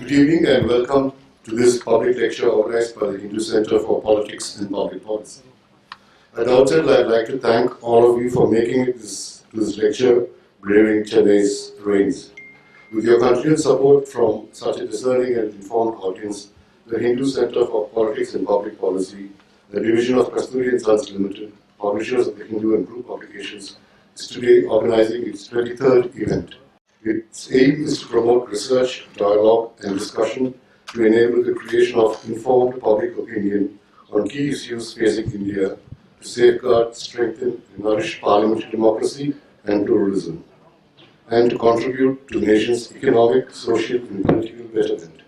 Good evening and welcome to this public lecture organized by the Hindu Center for Politics and Public Policy. At the outset, I'd like to thank all of you for making it to this lecture, braving Chennai's rains. With your continued support from such a discerning and informed audience, the Hindu Center for Politics and Public Policy, the division of Kasturi & Sons Limited, publishers of the Hindu and Group publications, is today organizing its 23rd event. Its aim is to promote research, dialogue and discussion to enable the creation of informed public opinion on key issues facing India to safeguard, strengthen and nourish parliamentary democracy and pluralism, and to contribute to the nation's economic, social and political betterment.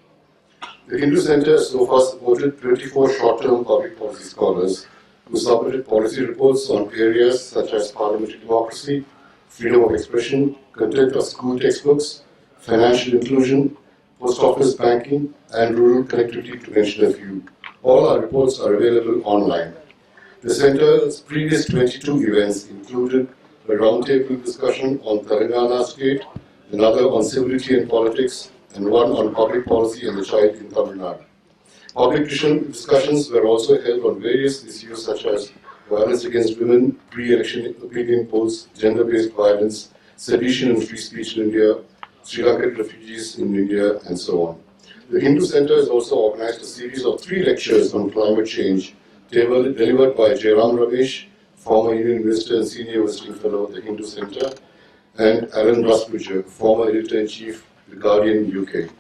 The Hindu Center has so far supported 24 short-term public policy scholars who submitted policy reports on areas such as parliamentary democracy, freedom of expression, content of school textbooks, financial inclusion, post office banking, and rural connectivity, to mention a few. All our reports are available online. The Center's previous 22 events included a roundtable discussion on Telangana state, another on civility and politics, and one on public policy and the child in Tamil Nadu. Public discussions were also held on various issues such as violence against women, pre-election opinion polls, gender-based violence, sedition and free speech in India, Sri Lankan refugees in India, and so on. The Hindu Center has also organized a series of 3 lectures on climate change delivered by Jairam Ramesh, former Union Minister and Senior Visiting Fellow at the Hindu Center, and Alan Rusbridger, former Editor-in-Chief, The Guardian, UK.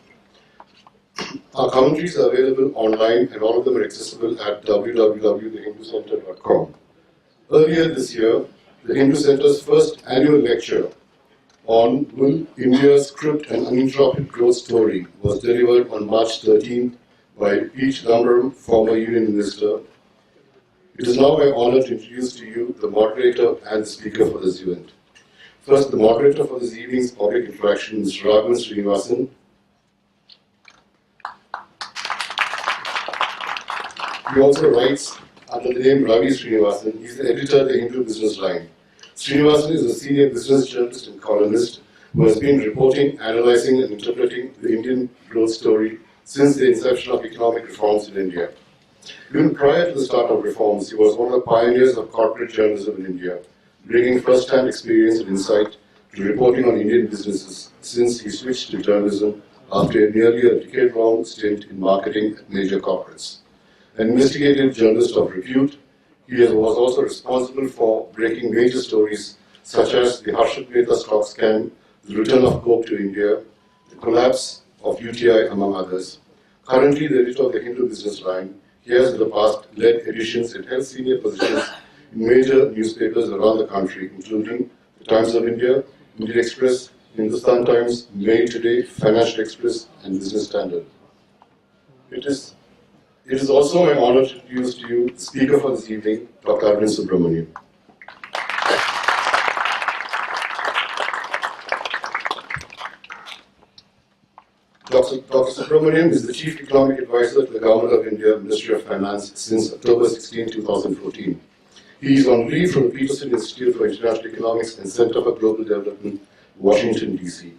Our commentaries are available online and all of them are accessible at www.thehinducenter.com. Earlier this year, the Hindu Center's first annual lecture on Will India's Script and Uninterrupted Growth Story was delivered on March 13th by P. Chidambaram, former Union Minister. It is now my honor to introduce to you the moderator and the speaker for this event. First, the moderator for this evening's public interaction is Raghavan Srinivasan. He also writes under the name Ravi Srinivasan. He is the editor of the Hindu Business Line. Srinivasan is a senior business journalist and columnist who has been reporting, analyzing and interpreting the Indian growth story since the inception of economic reforms in India. Even prior to the start of reforms, he was one of the pioneers of corporate journalism in India, bringing first-hand experience and insight to reporting on Indian businesses since he switched to journalism after nearly a decade-long stint in marketing at major corporates. An investigative journalist of repute, he was also responsible for breaking major stories such as the Harshad Mehta stock scam, the return of Coke to India, the collapse of UTI, among others. Currently the editor of the Hindu Business Line, he has in the past led editions and held senior positions in major newspapers around the country, including the Times of India, Indian Express, Hindustan Times, Mail Today, Financial Express, and Business Standard. It is also my honor to introduce to you the speaker for this evening, Dr. Arvind Subramanian. Dr. Subramanian is the Chief Economic Advisor to the Government of India, Ministry of Finance, since October 16, 2014. He is on leave from the Peterson Institute for International Economics and Center for Global Development, Washington, D.C.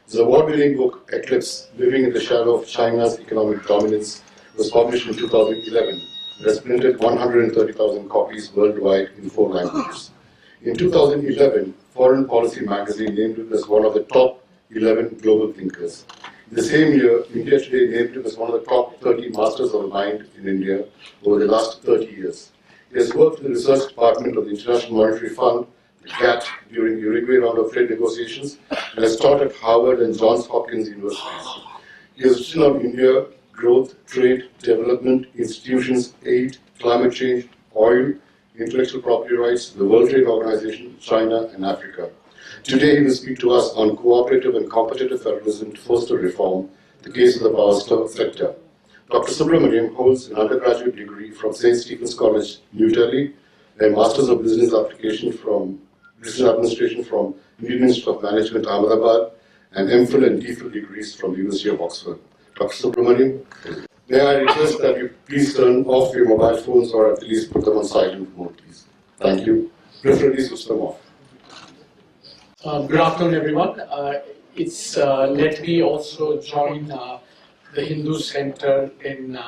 His award-winning book, Eclipse, Living in the Shadow of China's Economic Dominance, was published in 2011 and has printed 130,000 copies worldwide in 4 languages. In 2011, Foreign Policy magazine named him as one of the top 11 global thinkers. The same year, India Today named him as one of the top 30 masters of the mind in India over the last 30 years. He has worked in the research department of the International Monetary Fund, the GATT, during the Uruguay round of trade negotiations, and has taught at Harvard and Johns Hopkins universities. He has written on India, growth, trade, development, institutions, aid, climate change, oil, intellectual property rights, the World Trade Organization, China, and Africa. Today he will speak to us on cooperative and competitive federalism to foster reform, the case of the power sector. Dr. Subramanian holds an undergraduate degree from St. Stephen's College, New Delhi, a Masters of Business Administration from Indian Institute of Management, Ahmedabad, and MPhil and DPhil degrees from the University of Oxford. Dr. Subramanian, may I request that you please turn off your mobile phones or at least put them on silent mode, please. Thank you. Preferably switch them off. Good afternoon, everyone. Let me also join the Hindu Center in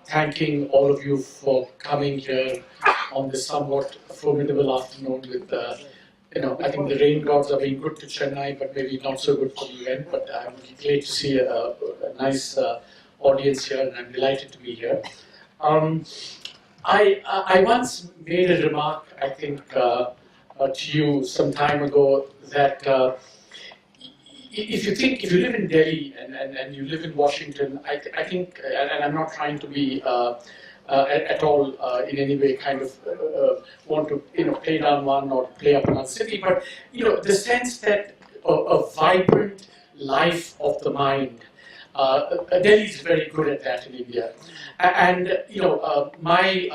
thanking all of you for coming here on this somewhat formidable afternoon with, I think the rain gods are being good to Chennai, but maybe not so good for the event. But I'm glad to see a nice audience here, and I'm delighted to be here. I once made a remark, I think, to you some time ago that if you live in Delhi and you live in Washington, I think, and I'm not trying to be at all in any way kind of want to play down one or play up another city, but the sense that a vibrant life of the mind. Delhi is very good at that in India, and my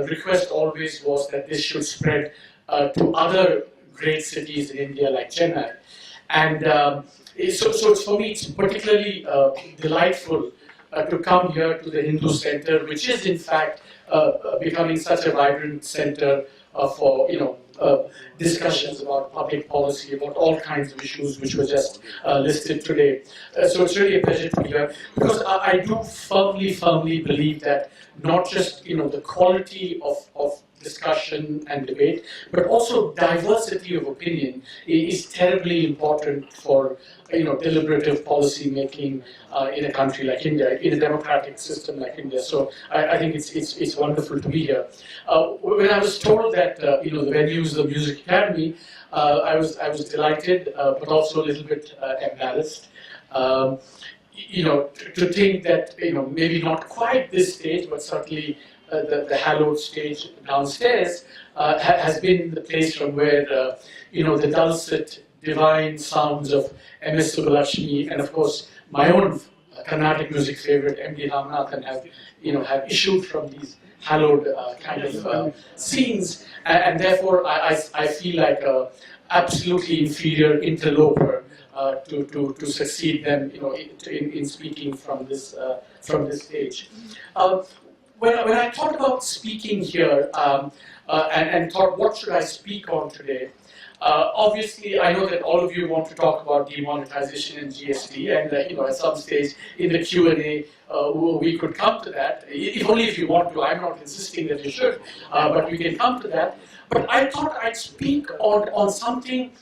request always was that this should spread to other great cities in India like Chennai, and so for me it's particularly delightful to come here to the Hindu Center, which is in fact becoming such a vibrant center for discussions about public policy, about all kinds of issues which were just listed today. So it's really a pleasure to be here, because I do firmly believe that not just the quality of discussion and debate, but also diversity of opinion is terribly important for deliberative policy making in a country like India, in a democratic system like India. So I think it's wonderful to be here. When I was told that the venue is the Music Academy, I was delighted, but also a little bit embarrassed. To think that maybe not quite this stage, but certainly the hallowed stage downstairs has been the place from where the dulcet, divine sounds of M.S. Subbulakshmi and of course my own Carnatic music favorite M.D. Ramanathan have issued from these hallowed kind of scenes, and therefore I feel like a absolutely inferior interloper to succeed them in speaking from this stage. When I thought about speaking here and thought what should I speak on today, obviously I know that all of you want to talk about demonetization and GST, and at some stage in the Q&A we could come to that, if only if you want to. I'm not insisting that you should, but we can come to that. But I thought I'd speak on something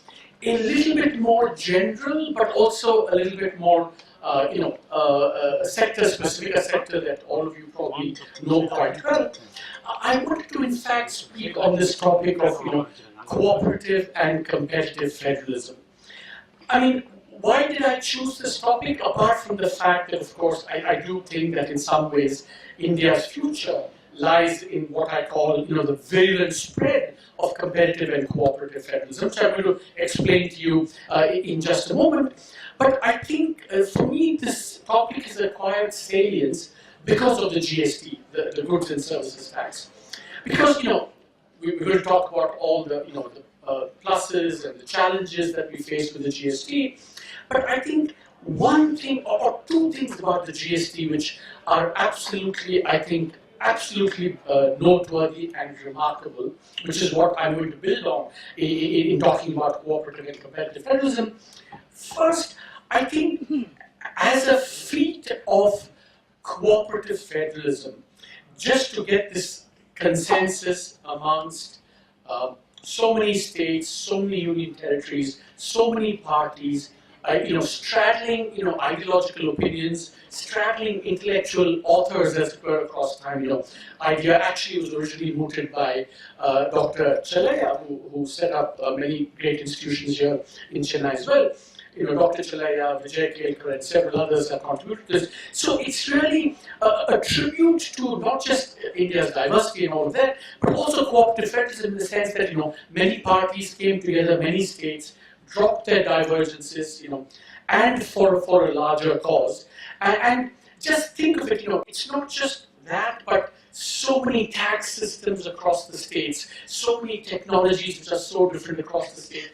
a little bit more general, but also a little bit more sector specific, a sector that all of you probably know quite well. I wanted to in fact speak on this topic of cooperative and competitive federalism. I mean, why did I choose this topic? Apart from the fact that, of course, I do think that in some ways India's future lies in what I call the virulent spread of competitive and cooperative federalism, which I'm going to explain to you in just a moment. But I think, for me, this topic has acquired salience because of the GST, the Goods and Services Tax. Because, we're going to talk about all the, the pluses and the challenges that we face with the GST. But I think one thing, or two things about the GST which are absolutely, I think, noteworthy and remarkable, which is what I'm going to build on in talking about cooperative and competitive federalism. First, I think as a feat of cooperative federalism, just to get this consensus amongst so many states, so many union territories, so many parties, straddling ideological opinions, straddling intellectual authors as it were across time. Idea actually was originally mooted by Dr. Chalaya, who set up many great institutions here in Chennai as well. Dr. Chalaya, Vijay Kelkar, and several others have contributed to this. So it's really a tribute to not just India's diversity and all of that, but also cooperative federalism in the sense that many parties came together, many states dropped their divergences, and for a larger cause. And just think of it, it's not just that, but so many tax systems across the states, so many technologies which are so different across the state.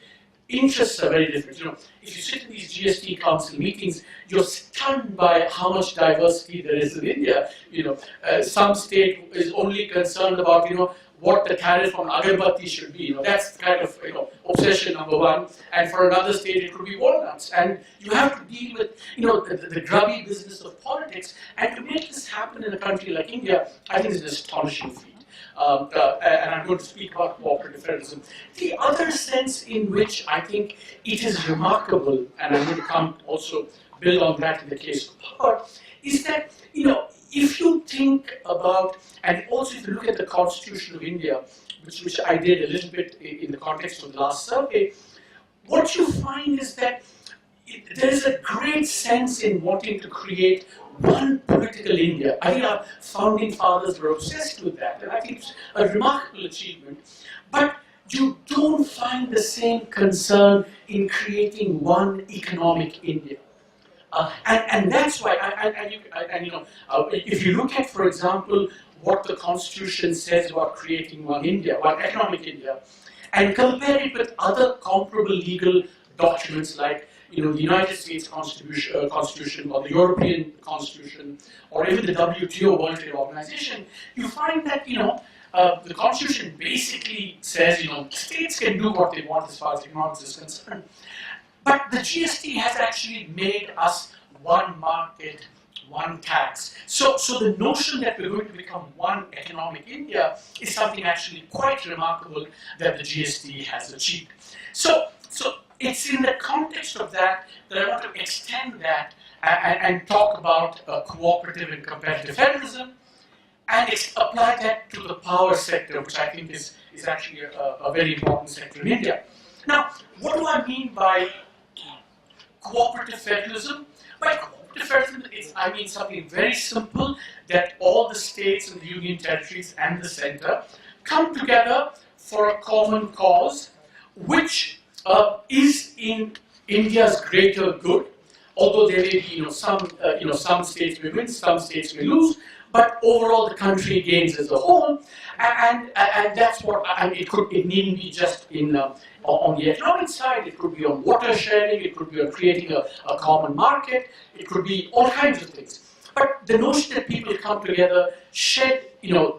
Interests are very different. If you sit in these GST council meetings, you're stunned by how much diversity there is in India. Some state is only concerned about, what the tariff on agarbatti should be. That's kind of obsession number one. And for another state, it could be walnuts. And you have to deal with the grubby business of politics. And to make this happen in a country like India, I think is an astonishing feat. And I'm going to speak about cooperative federalism. The other sense in which I think it is remarkable, and I'm going to come also build on that in the case of power, is that, if you think about, and also if you look at the Constitution of India, which I did a little bit in the context of the last survey, what you find is that there is a great sense in wanting to create one political India. I think our founding fathers were obsessed with that, and I think it's a remarkable achievement. But you don't find the same concern in creating one economic India. And that's why, if you look at, for example, what the Constitution says about creating one India, one economic India, and compare it with other comparable legal documents like the United States Constitution or the European Constitution or even the WTO, World Trade Organization, you find that the Constitution basically says states can do what they want as far as economics is concerned. But the GST has actually made us one market, one tax. So the notion that we're going to become one economic India is something actually quite remarkable that the GST has achieved. So it's in the context of that I want to extend that and talk about cooperative and competitive federalism and apply that to the power sector, which I think is actually a very important sector in India. Now, what do I mean by cooperative federalism? By cooperative federalism, I mean something very simple, that all the states and the union territories and the center come together for a common cause, which is in India's greater good. Although there may be some states may win, some states may lose, but overall the country gains as a whole, and that's what it needn't be just on the economic side. It could be on water sharing, it could be on creating a common market, it could be all kinds of things. But the notion that people come together, shed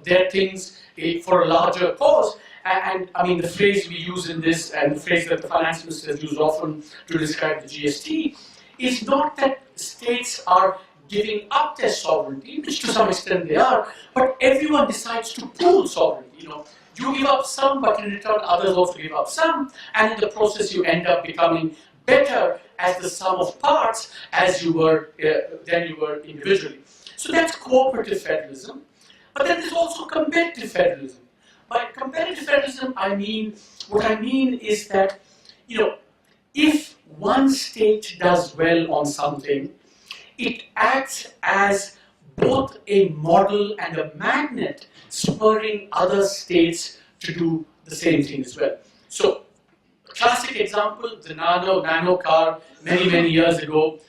their things for a larger cause, and I mean the phrase we use in this, and the phrase that the finance minister has used often to describe the GST, is not that states are giving up their sovereignty, which to some extent they are, but everyone decides to pool sovereignty. You give up some, but in return others also give up some, and in the process you end up becoming better as the sum of parts as you were than you were individually. So that's cooperative federalism. But then there's also competitive federalism. By competitive federalism, what I mean is that if one state does well on something, it acts as both a model and a magnet, spurring other states to do the same thing as well. So, a classic example, the nano car, many years ago,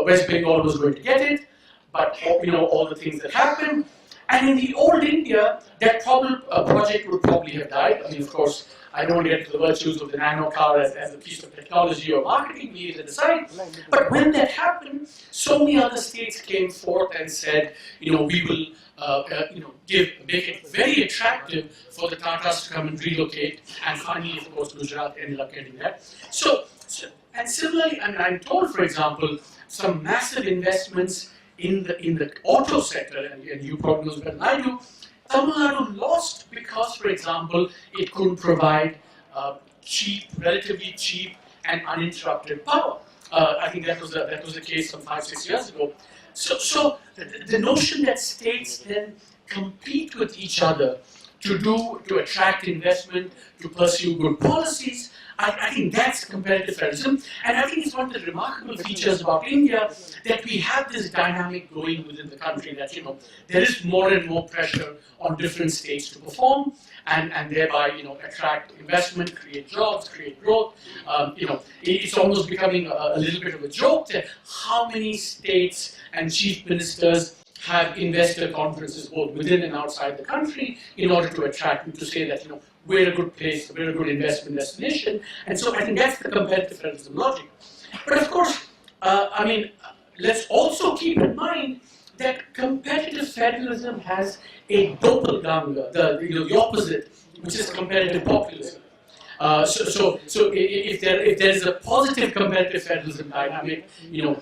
West Bengal was going to get it, but all the things that happened. And in the old India, that project would probably have died. I mean, of course, I don't get to the virtues of the nano car as a piece of technology or marketing, leave it aside. But when that happened, so many other states came forth and said, we will, make it very attractive for the Tatas to come and relocate. And finally, of course, Gujarat ended up getting that. And similarly, I'm told, for example, some massive investments in the auto sector, and you probably know better than I do. Tamil Nadu lost because, for example, it couldn't provide relatively cheap and uninterrupted power. I think that was the case some 5-6 years ago. So the notion that states then compete with each other to attract investment, to pursue good policies, I think that's competitive federalism, and I think it's one of the remarkable features about India that we have this dynamic going within the country, that there is more and more pressure on different states to perform, and thereby attract investment, create jobs, create growth. It's almost becoming a little bit of a joke that how many states and chief ministers have investor conferences both within and outside the country in order to attract and to say that we're a good place, we're a good investment destination, and so I think that's the competitive federalism logic. But of course, let's also keep in mind that competitive federalism has a doppelganger, the opposite, which is competitive populism. If there is a positive competitive federalism dynamic,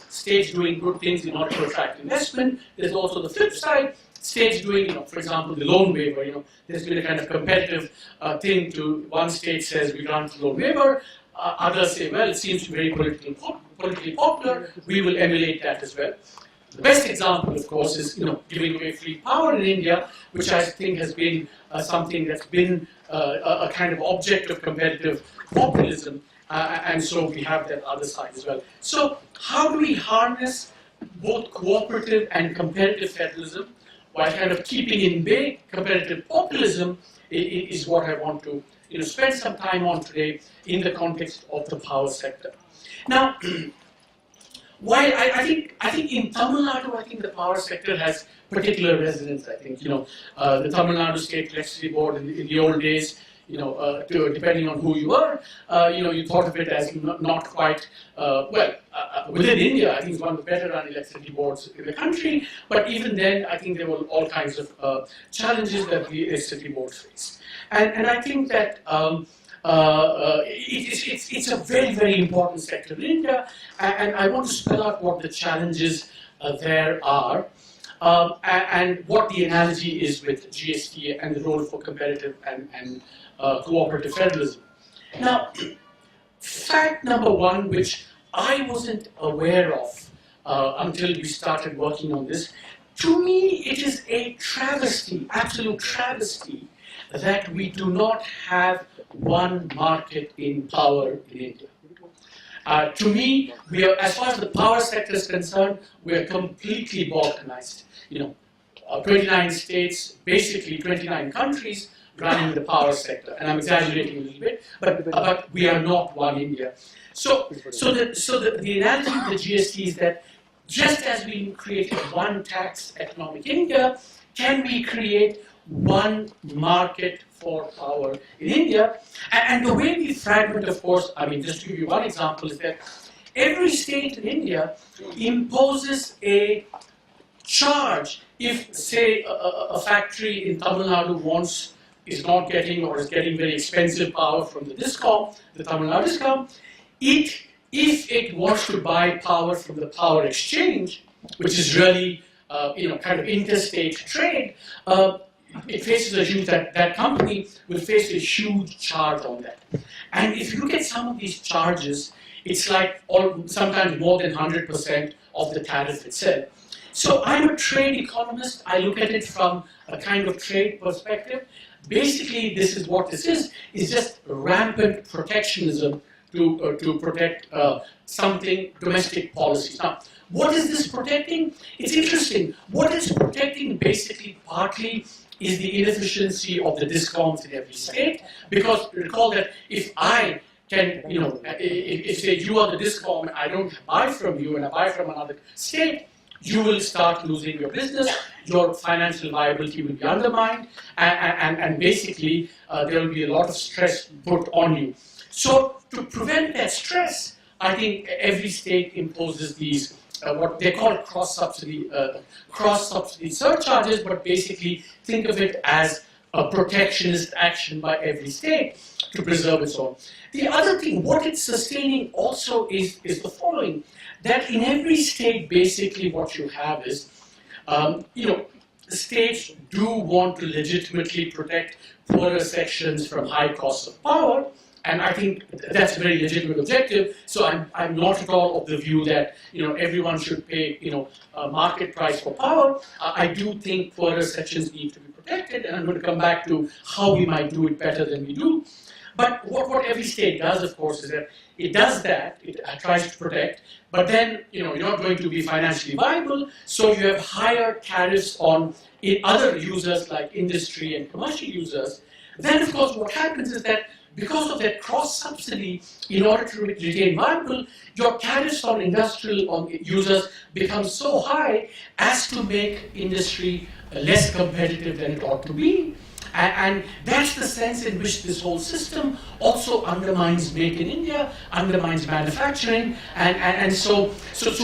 states doing good things in order to attract investment, there's also the flip side, states doing, for example, the loan waiver. There's been a kind of competitive thing to one state says we grant the loan waiver, others say, well, it seems to be very politically popular, we will emulate that as well. The best example, of course, is giving away free power in India, which I think has been something that's been a kind of object of competitive populism, and so we have that other side as well. So how do we harness both cooperative and competitive federalism while kind of keeping in bay competitive populism is what I want to spend some time on today in the context of the power sector. Now, while I think in Tamil Nadu, I think the power sector has particular resonance. I think the Tamil Nadu State Electricity Board in the old days, depending on who you were, you thought of it as not quite within India. I think it's one of the better run electricity boards in the country. But even then, I think there were all kinds of challenges that the electricity board faced, and I think that. It's a very, very important sector in India, and I want to spell out what the challenges there are, and what the analogy is with GST and the role for competitive and cooperative federalism. Now, fact number one, which I wasn't aware of until we started working on this, to me it is a travesty, absolute travesty, that we do not have one market in power in India. To me, we are, as far as the power sector is concerned, we are completely balkanized. 29 states, basically 29 countries running the power sector, and I'm exaggerating a little bit, but we are not one India. So the analogy of the GST is that just as we created one tax economic India, can we create one market for power in India? And the way we fragment, of course, I mean, just to give you one example, is that every state in India imposes a charge if, say, a factory in Tamil Nadu is not getting or is getting very expensive power from the DISCOM, the Tamil Nadu DISCOM, if it wants to buy power from the power exchange, which is really kind of interstate trade, it faces a huge, that company will face a huge charge on that. And if you look at some of these charges, it's like sometimes more than 100% of the tariff itself. So I'm a trade economist. I look at it from a kind of trade perspective. Basically, this is what this is just rampant protectionism to protect something, domestic policies. Now, what is this protecting? It's interesting. What it's protecting basically partly is the inefficiency of the DISCOMs in every state, because recall that if I can, if say you are the DISCOM and I don't buy from you and I buy from another state, you will start losing your business, your financial viability will be undermined, and basically there will be a lot of stress put on you. So to prevent that stress, I think every state imposes these what they call cross-subsidy surcharges, but basically think of it as a protectionist action by every state to preserve its own. The other thing, what it's sustaining also is the following, that in every state, basically what you have is, states do want to legitimately protect poorer sections from high costs of power, and I think that's a very legitimate objective. So I'm not at all of the view that everyone should pay a market price for power. I do think poorer sections need to be protected, and I'm going to come back to how we might do it better than we do. But what every state does, of course, is that it does that. It tries to protect, but then you're not going to be financially viable. So you have higher tariffs on other users like industry and commercial users. Then, of course, what happens is that because of that cross-subsidy, in order to retain viable, your tariffs on industrial users become so high as to make industry less competitive than it ought to be. And that's the sense in which this whole system also undermines Make in India, undermines manufacturing, and so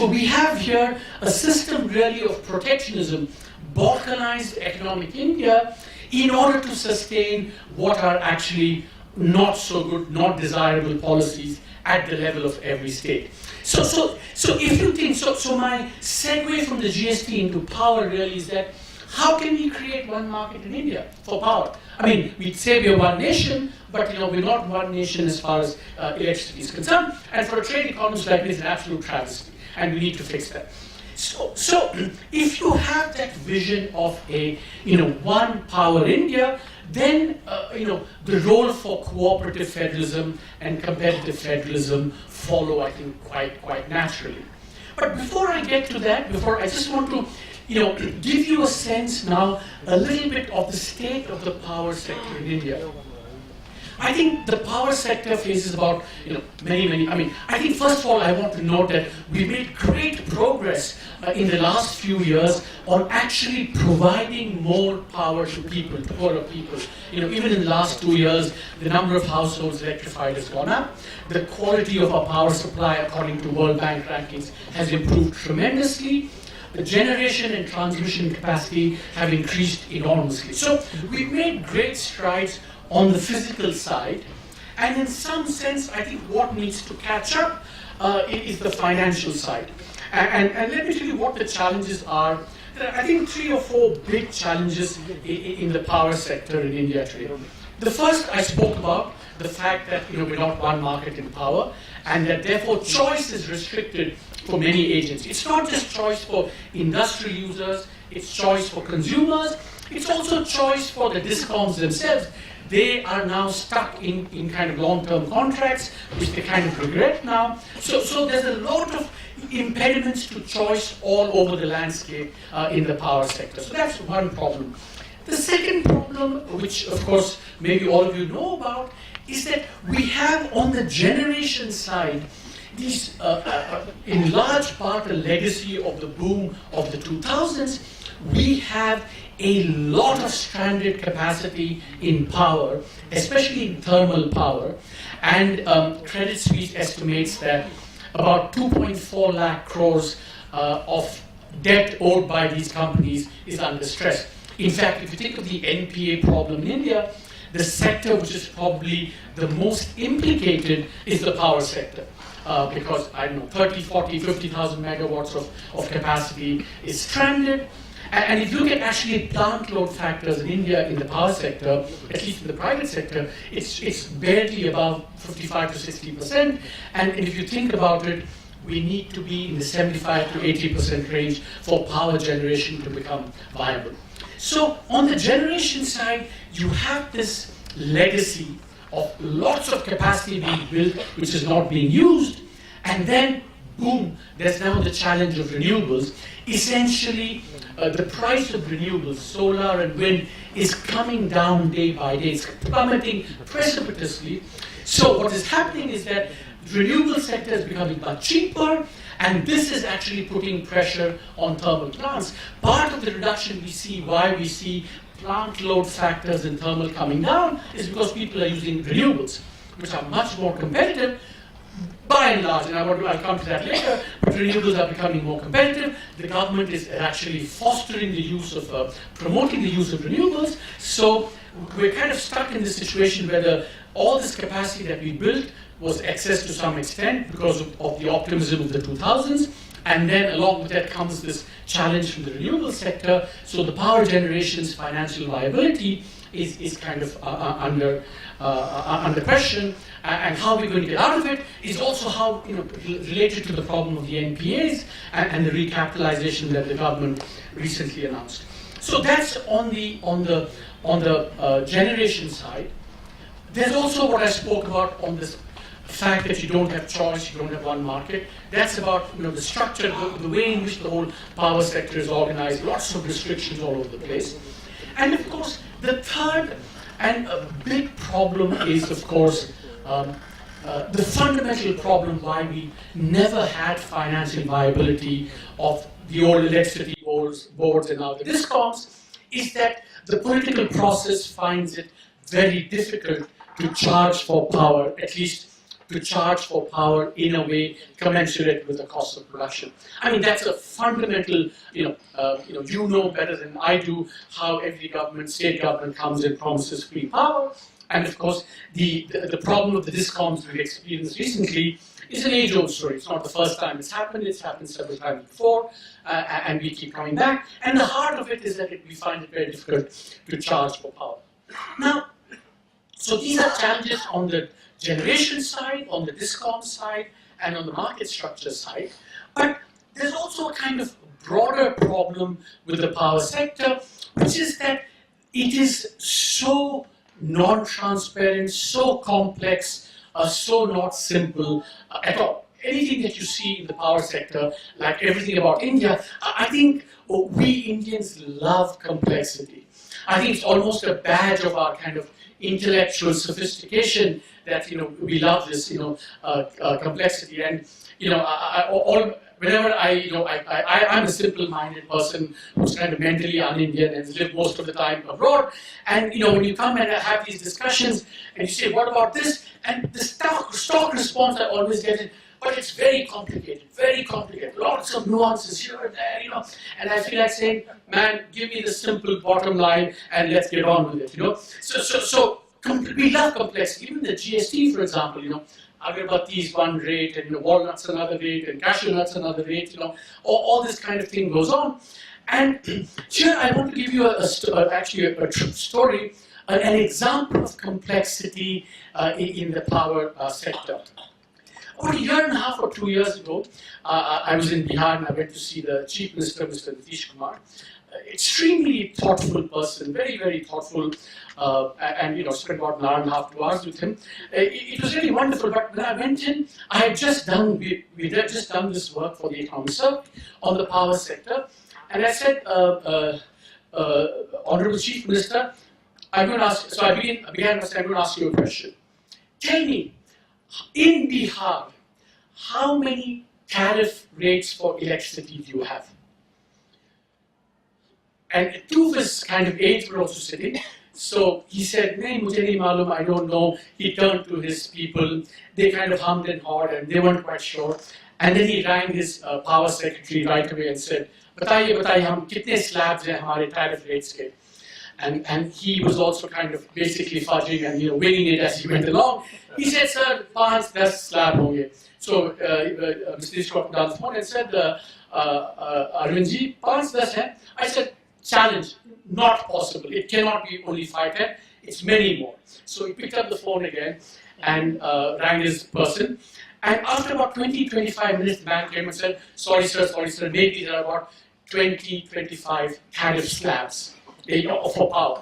we have here a system really of protectionism, balkanized economic India, in order to sustain what are actually not so good, not desirable policies at the level of every state. So if you think, so my segue from the GST into power really is that how can we create one market in India for power? I mean, we'd say we're one nation, but we're not one nation as far as electricity is concerned. And for a trade economist like me, it's an absolute travesty, and we need to fix that. So if you have that vision of a one power India, then the role for cooperative federalism and competitive federalism follow, I think, quite naturally. But before I get to that, I just want to give you a sense now, a little bit of the state of the power sector in India. I think the power sector faces about, many, I think first of all I want to note that we made great progress in the last few years on actually providing more power to people, to poorer people. Even in the last 2 years, the number of households electrified has gone up. The quality of our power supply, according to World Bank rankings, has improved tremendously. The generation and transmission capacity have increased enormously. So we've made great strides on the physical side, and in some sense, I think what needs to catch up is the financial side. And let me tell you what the challenges are. There are, I think, 3 or 4 big challenges in the power sector in India today. The first I spoke about, the fact that we're not one market in power, and that therefore choice is restricted for many agents. It's not just choice for industrial users, it's choice for consumers, it's also choice for the discoms themselves. They are now stuck in kind of long-term contracts, which they kind of regret now. So there's a lot of impediments to choice all over the landscape in the power sector. So that's one problem. The second problem, which of course maybe all of you know about, is that we have on the generation side these, in large part, a legacy of the boom of the 2000s. We have a lot of stranded capacity in power, especially in thermal power, and Credit Suisse estimates that about 2.4 lakh crores of debt owed by these companies is under stress. In fact, if you think of the NPA problem in India, the sector which is probably the most implicated is the power sector. Because, 30, 40, 50,000 megawatts of capacity is stranded. And if you look at actually plant load factors in India in the power sector, at least in the private sector, it's barely above 55 to 60%. And if you think about it, we need to be in the 75 to 80% range for power generation to become viable. So on the generation side, you have this legacy of lots of capacity being built which is not being used, and then boom, there's now the challenge of renewables. Essentially, the price of renewables, solar and wind, is coming down day by day. It's plummeting precipitously. So what is happening is that the renewable sector is becoming much cheaper, and this is actually putting pressure on thermal plants. Part of the reduction we see, why we see plant load factors in thermal coming down, is because people are using renewables, which are much more competitive, by and large, and I'll come to that later, but renewables are becoming more competitive. The government is actually fostering the use of, promoting the use of renewables. So we're kind of stuck in this situation where all this capacity that we built was excess to some extent because of the optimism of the 2000s. And then along with that comes this challenge from the renewable sector. So the power generation's financial viability is kind of under question. And how we're going to get out of it is also how, related to the problem of the NPAs and the recapitalization that the government recently announced. So that's on the generation side. There's also what I spoke about on this fact that you don't have choice, you don't have one market. That's about the structure, the way in which the whole power sector is organized, lots of restrictions all over the place. And of course, the third and a big problem is, of course, the fundamental problem why we never had financial viability of the old electricity boards and now the discoms is that the political process finds it very difficult to charge for power, at least to charge for power in a way commensurate with the cost of production. I mean, that's a fundamental, you know better than I do how every government, state government comes and promises free power. And of course, the problem of the discoms we've experienced recently is an age-old story. It's not the first time it's happened several times before, and we keep coming back. And the heart of it is that we find it very difficult to charge for power. Now, so these are challenges on the generation side, on the discom side, and on the market structure side. But there's also a kind of broader problem with the power sector, which is that it is so non-transparent, so complex, so not simple at all. Anything that you see in the power sector, like everything about India, I think we Indians love complexity. I think it's almost a badge of our kind of intellectual sophistication that we love this complexity. And whenever I'm a simple-minded person who's kind of mentally un-Indian and lived most of the time abroad. And when you come and have these discussions and you say, what about this? And the stock response I always get is, but it's very complicated, lots of nuances here and there, and I feel like saying, man, give me the simple bottom line and let's get on with it, So we love complexity. Even the GST, for example, agarbatti is one rate, and walnuts another rate, and cashew nuts another rate, all this kind of thing goes on. And here I want to give you a story, an example of complexity in the power sector. About a year and a half or 2 years ago, I was in Bihar and I went to see the Chief Minister, Mr. Nitish Kumar. Extremely thoughtful person, very, very thoughtful, and spent about an hour and a half, 2 hours with him. It was really wonderful, but when I went in, I had just done, we had just done this work for the economic circuit on the power sector, and I said, Honorable Chief Minister, I'm going to ask, so I began by saying, I'm going to ask you a question. Tell me, in Bihar, how many tariff rates for electricity do you have? And two of his kind of aides were also sitting. So he said, "Nahi, mujhe nahi malum, I don't know." He turned to his people. They kind of hummed and hawed, and they weren't quite sure. And then he rang his power secretary right away and said, "Bataiye, hum kitne slabs hain hamare tariff rates ke?" And he was also kind of basically fudging and winging it as he went along. He said, "Sir, 5-10 slab honge." So Mr. Ishwar put down the phone and said, "Arvind ji, 5-10 hai." I said, "Challenge, not possible. It cannot be only 5-10. It's many more." So he picked up the phone again and rang his person. And after about 20-25 minutes, the man came and said, sorry sir, maybe there are about 20-25 tariff slabs for power.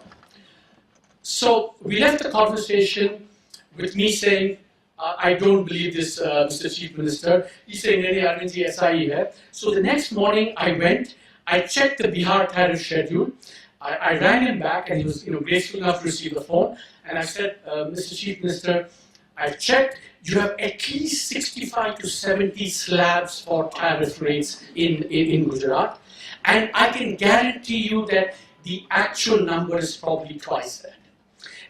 So we left the conversation with me saying, I don't believe this, Mr. Chief Minister. He's saying, "Nahi, Arvind ji, aisa hi hai." So the next morning I went, I checked the Bihar tariff schedule. I rang him back, and he was graceful enough to receive the phone. And I said, "Mr. Chief Minister, I've checked. You have at least 65 to 70 slabs for tariff rates in Gujarat. And I can guarantee you that the actual number is probably twice that."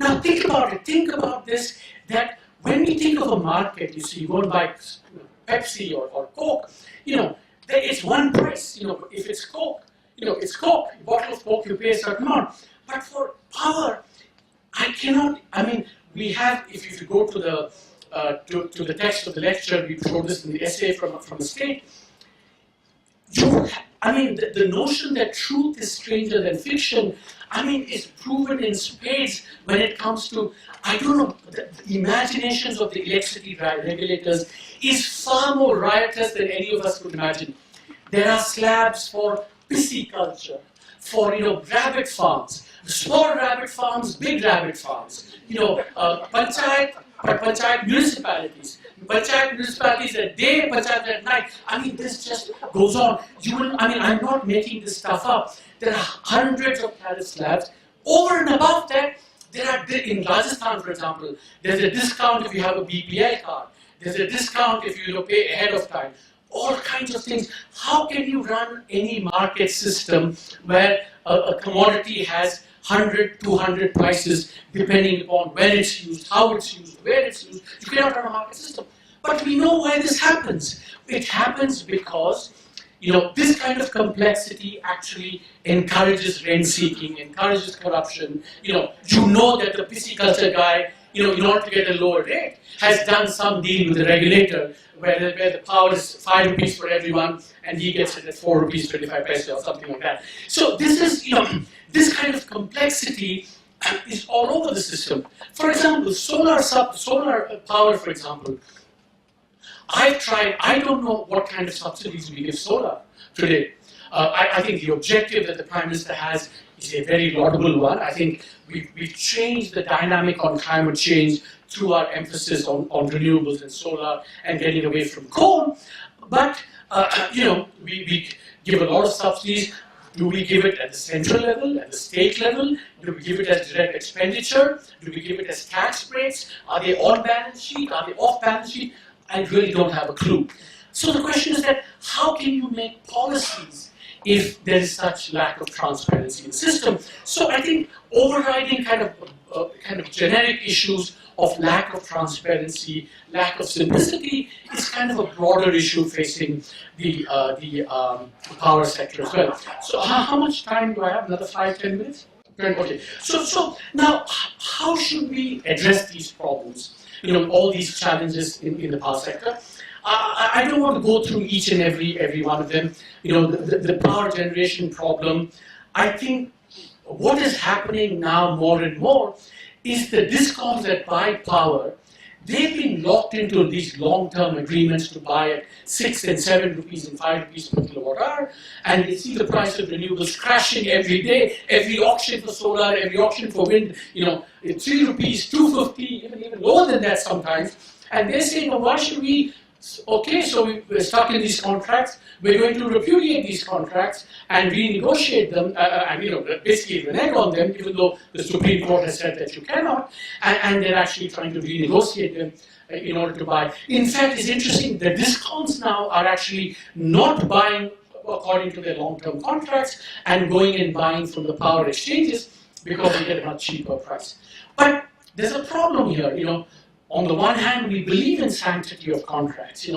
Now think about it. Think about this, that when we think of a market, you go and buy Pepsi or Coke, it's one price. If it's Coke, it's Coke. A bottle of Coke, you pay a certain amount. But for power, we have, if you go to the text of the lecture, we showed this in the essay from the state. The notion that truth is stranger than fiction, is proven in spades when it comes to, the imaginations of the electricity regulators is far more riotous than any of us could imagine. There are slabs for pisciculture, for rabbit farms, small rabbit farms, big rabbit farms, panchayat municipalities. Panchayat municipalities at day, panchayat at night. This just goes on. I'm not making this stuff up. There are hundreds of tariff slabs. Over and above that, there are, in Rajasthan, for example, there's a discount if you have a BPL card. There's a discount if you pay ahead of time. All kinds of things. How can you run any market system where a commodity has 100, 200 prices depending upon when it's used, how it's used, where it's used. You cannot run a market system. But we know why this happens. It happens because this kind of complexity actually encourages rent-seeking, encourages corruption. You know that the pisciculture guy, in order to get a lower rate, has done some deal with the regulator where the power is 5 rupees for everyone, and he gets it at 4 rupees 25 paise or something like that. So this is, this kind of complexity is all over the system. For example, solar power, for example. I've tried, I don't know what kind of subsidies we give solar today. I think the objective that the Prime Minister has is a very laudable one. I think we've changed the dynamic on climate change through our emphasis on renewables and solar and getting away from coal. But, we give a lot of subsidies. Do we give it at the central level, at the state level? Do we give it as direct expenditure? Do we give it as tax breaks? Are they on balance sheet? Are they off balance sheet? I really don't have a clue. So the question is that how can you make policies if there is such lack of transparency in the system? So I think overriding kind of generic issues of lack of transparency, lack of simplicity is kind of a broader issue facing the power sector as well. So how much time do I have? Another 5-10 minutes? Okay. So now how should we address these problems? All these challenges in the power sector. I don't want to go through each and every one of them. The power generation problem. I think what is happening now more and more is the discoms that buy power, they've been locked into these long-term agreements to buy at 6 and 7 rupees and 5 rupees per kilowatt hour, and they see the price of renewables crashing every day. Every auction for solar, every auction for wind, 3 rupees, 250, even lower than that sometimes. And they're saying, well, why should we? Okay, so we're stuck in these contracts. We're going to repudiate these contracts and renegotiate them, and basically renege on them, even though the Supreme Court has said that you cannot. And they're actually trying to renegotiate them in order to buy. In fact, it's interesting. The discoms now are actually not buying according to their long-term contracts and going and buying from the power exchanges because they get a much cheaper price. But there's a problem here. On the one hand, we believe in sanctity of contracts. If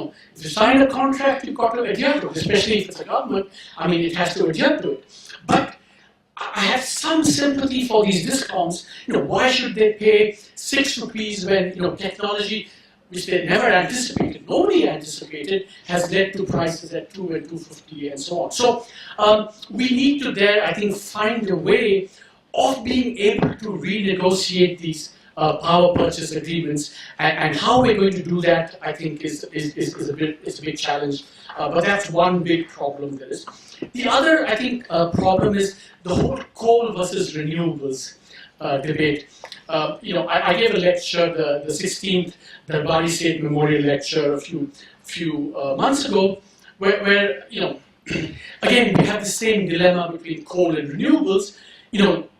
you sign a contract, you've got to adhere to it, especially if it's a government. It has to adhere to it. But I have some sympathy for these discoms. Why should they pay 6 rupees when technology, which they never anticipated, nobody anticipated, has led to prices at 2 and 250 and so on. So we need to I think, find a way of being able to renegotiate these power purchase agreements, and how we're going to do that, I think, is a big challenge. But that's one big problem there is. The other, I think, problem is the whole coal versus renewables debate. I gave a lecture, the 16th Darbari State Memorial Lecture, a few months ago, where again we have the same dilemma between coal and renewables.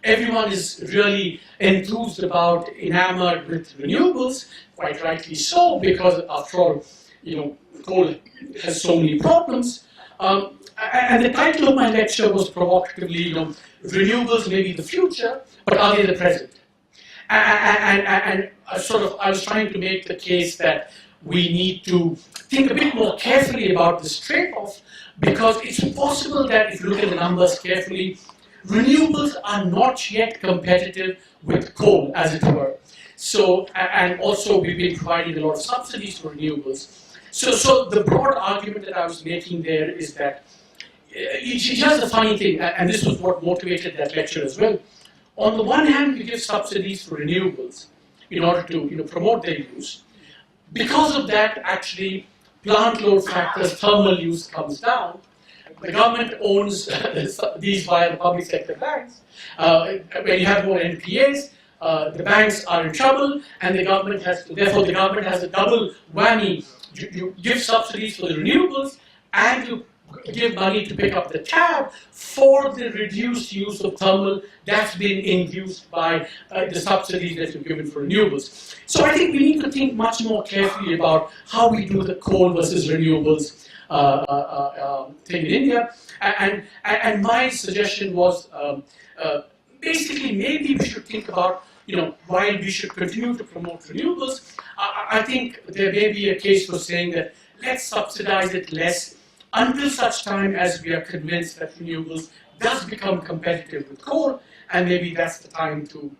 Everyone is really enthused about, enamored with renewables, quite rightly so, because after all, coal has so many problems. And the title of my lecture was provocatively, renewables may be the future, but are they the present? And I was trying to make the case that we need to think a bit more carefully about this trade-off, because it's possible that if you look at the numbers carefully, renewables are not yet competitive with coal, as it were. So, and also we've been providing a lot of subsidies for renewables. So the broad argument that I was making there is that, here's the funny thing, and this was what motivated that lecture as well. On the one hand, we give subsidies for renewables in order to promote their use. Because of that, actually, plant load factors, thermal use comes down. The government owns these via the public sector banks. When you have more NPAs, the banks are in trouble, and therefore the government has a double whammy. You give subsidies for the renewables, and you give money to pick up the tab for the reduced use of thermal that's been induced by the subsidies that you've given for renewables. So I think we need to think much more carefully about how we do the coal versus renewables thing in India. And my suggestion was basically, maybe we should think about, while we should continue to promote renewables, I think there may be a case for saying that let's subsidize it less until such time as we are convinced that renewables does become competitive with coal, and maybe that's the time to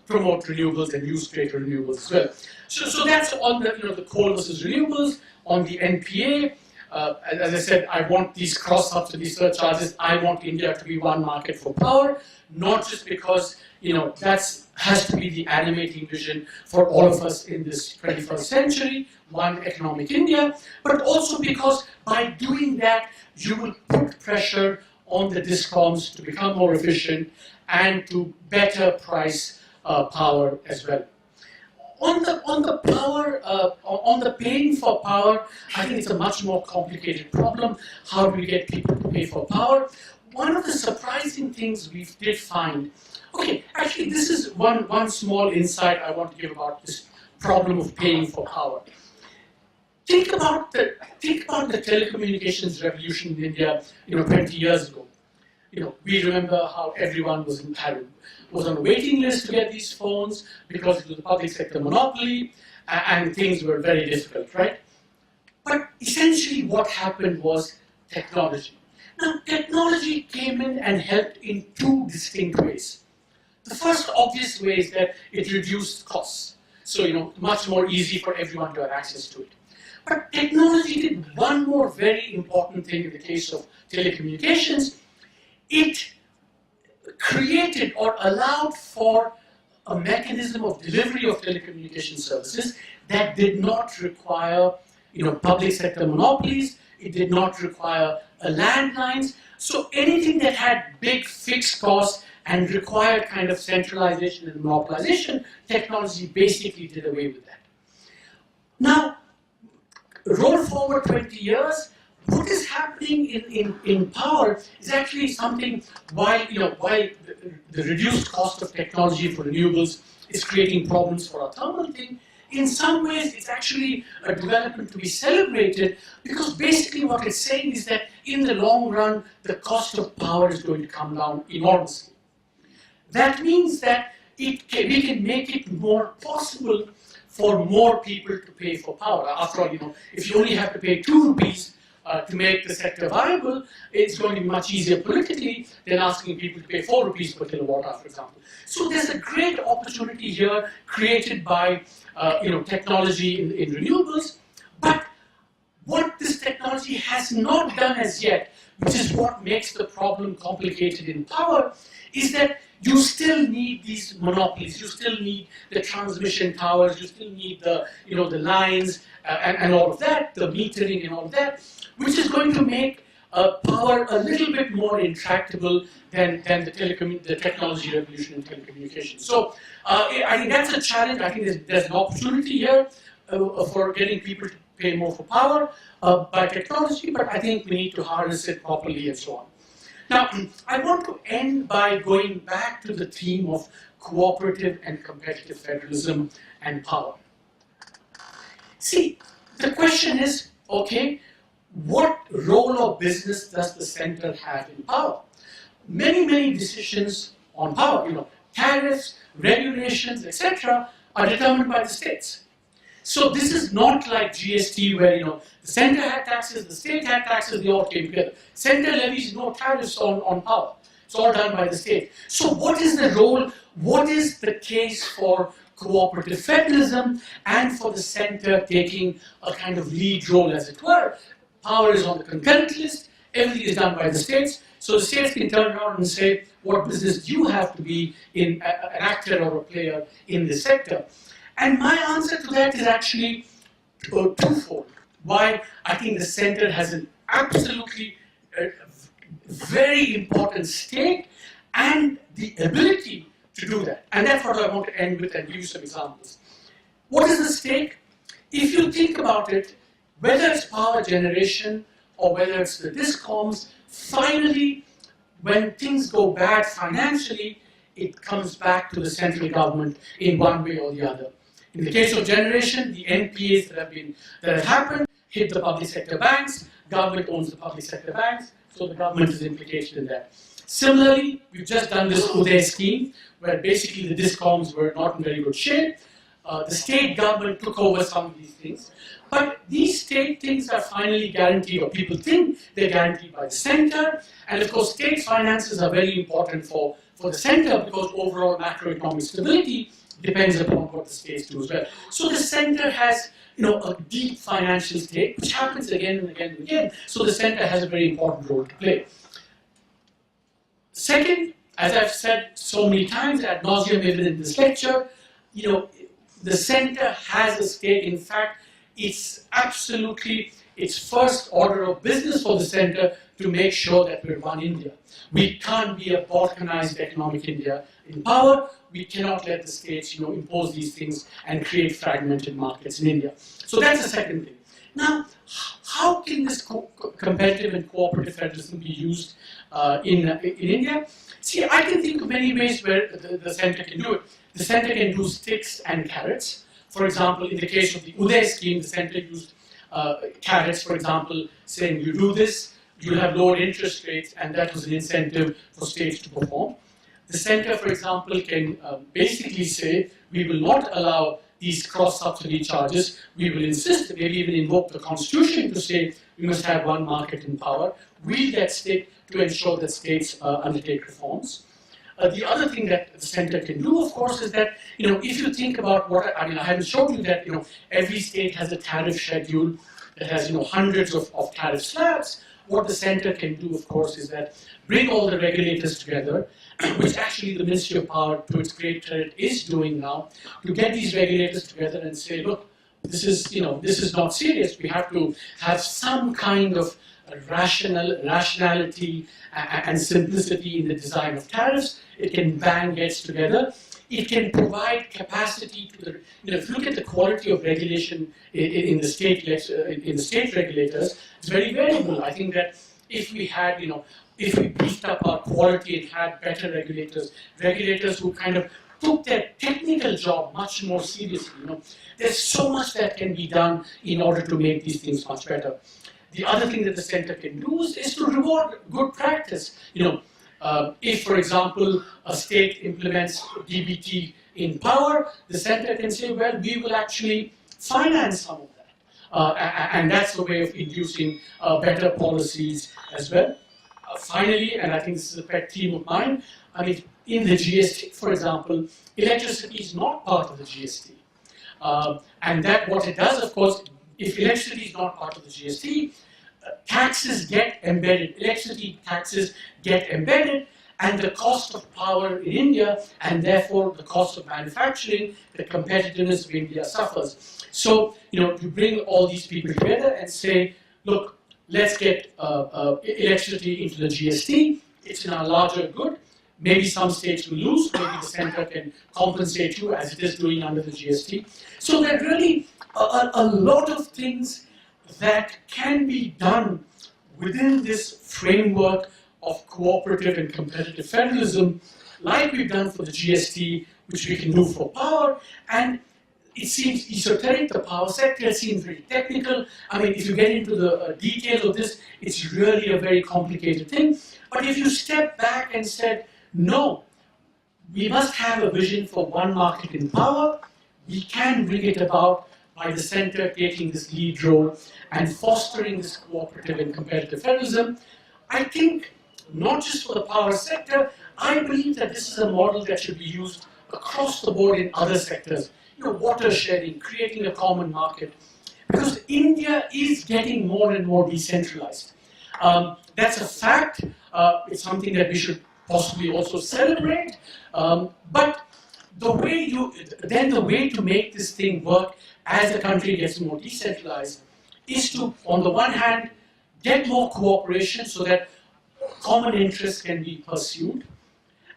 promote renewables and use greater renewables as well. So that's on the coal versus renewables. On the NPA, as I said, I want these cross-subsidy surcharges. I want India to be one market for power, not just because that has to be the animating vision for all of us in this 21st century, one economic India, but also because by doing that, you will put pressure on the discoms to become more efficient and to better price power as well. On the power, on the paying for power, I think it's a much more complicated problem. How do we get people to pay for power? One of the surprising things we did find, okay, actually this is one small insight I want to give about this problem of paying for power. Think about the telecommunications revolution in India, 20 years ago. We remember how everyone was on a waiting list to get these phones because it was a public sector monopoly, and things were very difficult, right? But essentially what happened was technology. Now, technology came in and helped in two distinct ways. The first obvious way is that it reduced costs. So, much more easy for everyone to have access to it. But technology did one more very important thing in the case of telecommunications. It created or allowed for a mechanism of delivery of telecommunication services that did not require, public sector monopolies. It did not require landlines. So anything that had big fixed costs and required kind of centralization and monopolization, technology basically did away with that. Now, roll forward 20 years, what is happening in power is actually something, while the reduced cost of technology for renewables is creating problems for our thermal thing, in some ways it's actually a development to be celebrated, because basically what it's saying is that in the long run, the cost of power is going to come down enormously. That means that we can make it more possible for more people to pay for power. After all, if you only have to pay 2 rupees to make the sector viable, it's going to be much easier politically than asking people to pay 4 rupees per kilowatt hour, for example. So there's a great opportunity here created by technology in renewables. But what this technology has not done as yet, which is what makes the problem complicated in power, is that you still need these monopolies. You still need the transmission towers. You still need the lines and all of that, the metering and all of that, which is going to make power a little bit more intractable than the technology revolution in telecommunications. So I think that's a challenge. I think there's an opportunity here for getting people to pay more for power by technology, but I think we need to harness it properly and so on. Now, I want to end by going back to the theme of cooperative and competitive federalism and power. See, the question is, okay, what role or business does the center have in power? Many decisions on power, tariffs, regulations, etc., are determined by the states. So this is not like GST where, the center had taxes, the state had taxes, they all came together. Center levies no tariffs on power. It's all done by the state. So what is the role, what is the case for cooperative federalism and for the center taking a kind of lead role, as it were? Power is on the concurrent list, everything is done by the states, so the states can turn around and say, what business do you have to be in an actor or a player in this sector? And my answer to that is actually twofold. Why I think the center has an absolutely very important stake and the ability to do that. And that's what I want to end with and give you some examples. What is the stake? If you think about it, whether it's power generation or whether it's the discoms, finally, when things go bad financially, it comes back to the central government in one way or the other. In the case of generation, the NPAs that have happened hit the public sector banks, government owns the public sector banks, so the government is implicated in that. Similarly, we've just done this Uday scheme, where basically the discoms were not in very good shape. The state government took over some of these things. But these state things are finally guaranteed, or people think they're guaranteed by the center. And of course, state finances are very important for the center because overall macroeconomic stability depends upon what the states do as well. So the center has a deep financial stake, which happens again and again and again. So the center has a very important role to play. Second, as I've said so many times ad nauseum even in this lecture, the center has a stake. In fact, it's absolutely its first order of business for the center to make sure that we run India. We can't be a balkanized economic India in power. We cannot let the states impose these things and create fragmented markets in India. So that's the second thing. Now, how can this competitive and cooperative federalism be used in India? See, I can think of many ways where the center can do it. The center can do sticks and carrots. For example, in the case of the Uday scheme, the center used carrots, for example, saying you do this, you'll have lower interest rates, and that was an incentive for states to perform. The center, for example, can basically say we will not allow these cross-subsidy charges. We will insist, maybe even invoke the constitution to say we must have one market in power. We'll get stick to ensure that states undertake reforms. The other thing that the center can do, of course, is that, if you think about I haven't showed you that, every state has a tariff schedule that has, hundreds of tariff slabs. What the center can do, of course, is that bring all the regulators together, which actually the Ministry of Power, to its great credit, is doing now, to get these regulators together and say, look, this is not serious. We have to have some kind of rationality and simplicity in the design of tariffs. It can bang heads together. It can provide capacity to the. If you look at the quality of regulation in the state regulators, it's very variable. I think that if we had, if we beefed up our quality and had better regulators who kind of took their technical job much more seriously, there's so much that can be done in order to make these things much better. The other thing that the center can do is to reward good practice. If, for example, a state implements DBT in power, the center can say, well, we will actually finance some of that. And that's the way of inducing better policies as well. Finally, and I think this is a pet theme of mine, in the GST, for example, electricity is not part of the GST. And that what it does, of course, if electricity is not part of the GST, taxes get embedded, electricity taxes get embedded, and the cost of power in India, and therefore the cost of manufacturing, the competitiveness of India suffers. So, you bring all these people together and say, look, let's get electricity into the GST, it's in our larger good. Maybe some states will lose, maybe the center can compensate you as it is doing under the GST. So there are really a lot of things that can be done within this framework of cooperative and competitive federalism, like we've done for the GST, which we can do for power. And it seems esoteric, the power sector seems very technical. If you get into the details of this, it's really a very complicated thing. But if you step back and said, no, we must have a vision for one market in power, we can bring it about by the center taking this lead role and fostering this cooperative and competitive federalism. I think, not just for the power sector, I believe that this is a model that should be used across the board in other sectors. Water sharing, creating a common market. Because India is getting more and more decentralized. That's a fact. It's something that we should possibly also celebrate. But the way to make this thing work as the country gets more decentralized is to, on the one hand, get more cooperation so that common interests can be pursued,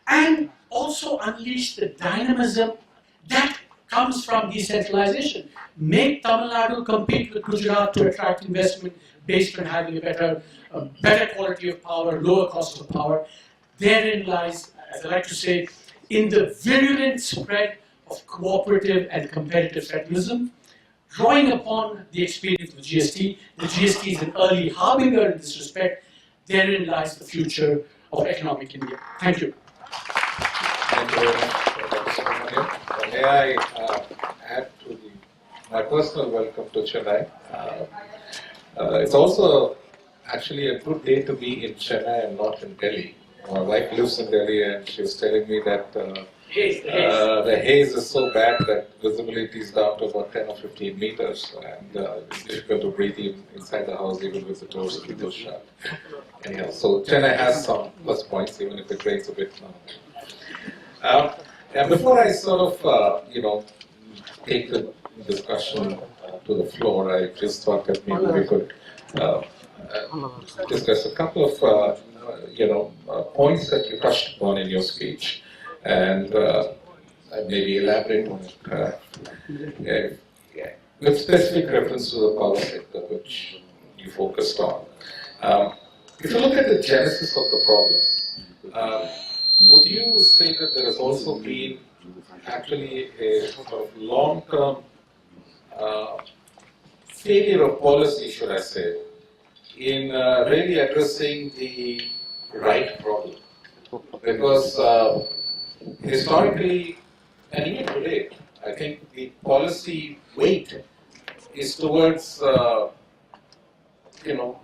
and also unleash the dynamism that comes from decentralization. Make Tamil Nadu compete with Gujarat to attract investment based on having a better quality of power, lower cost of power. Therein lies, as I like to say, in the virulent spread of cooperative and competitive federalism, drawing upon the experience of the GST. The GST is an early harbinger in this respect. Therein lies the future of economic India. Thank you. Thank you very much, Dr. Subramanian. May I add to my personal welcome to Chennai. It's also actually a good day to be in Chennai and not in Delhi. My wife lives in Delhi and she was telling me that the haze is so bad that visibility is down to about 10 or 15 meters and it's difficult to breathe inside the house even with the doors and windows shut. Anyhow, so Chennai has some plus points even if it rains a bit now. And before I sort of, take the discussion to the floor, I just thought that maybe we could discuss a couple of, points that you touched upon in your speech, and maybe elaborate on it with specific reference to the power sector, which you focused on. If you look at the genesis of the problem, would you say that there has also been actually a sort of long-term failure of policy, should I say, in really addressing the right problem? Because historically, and even today, I think the policy weight is towards,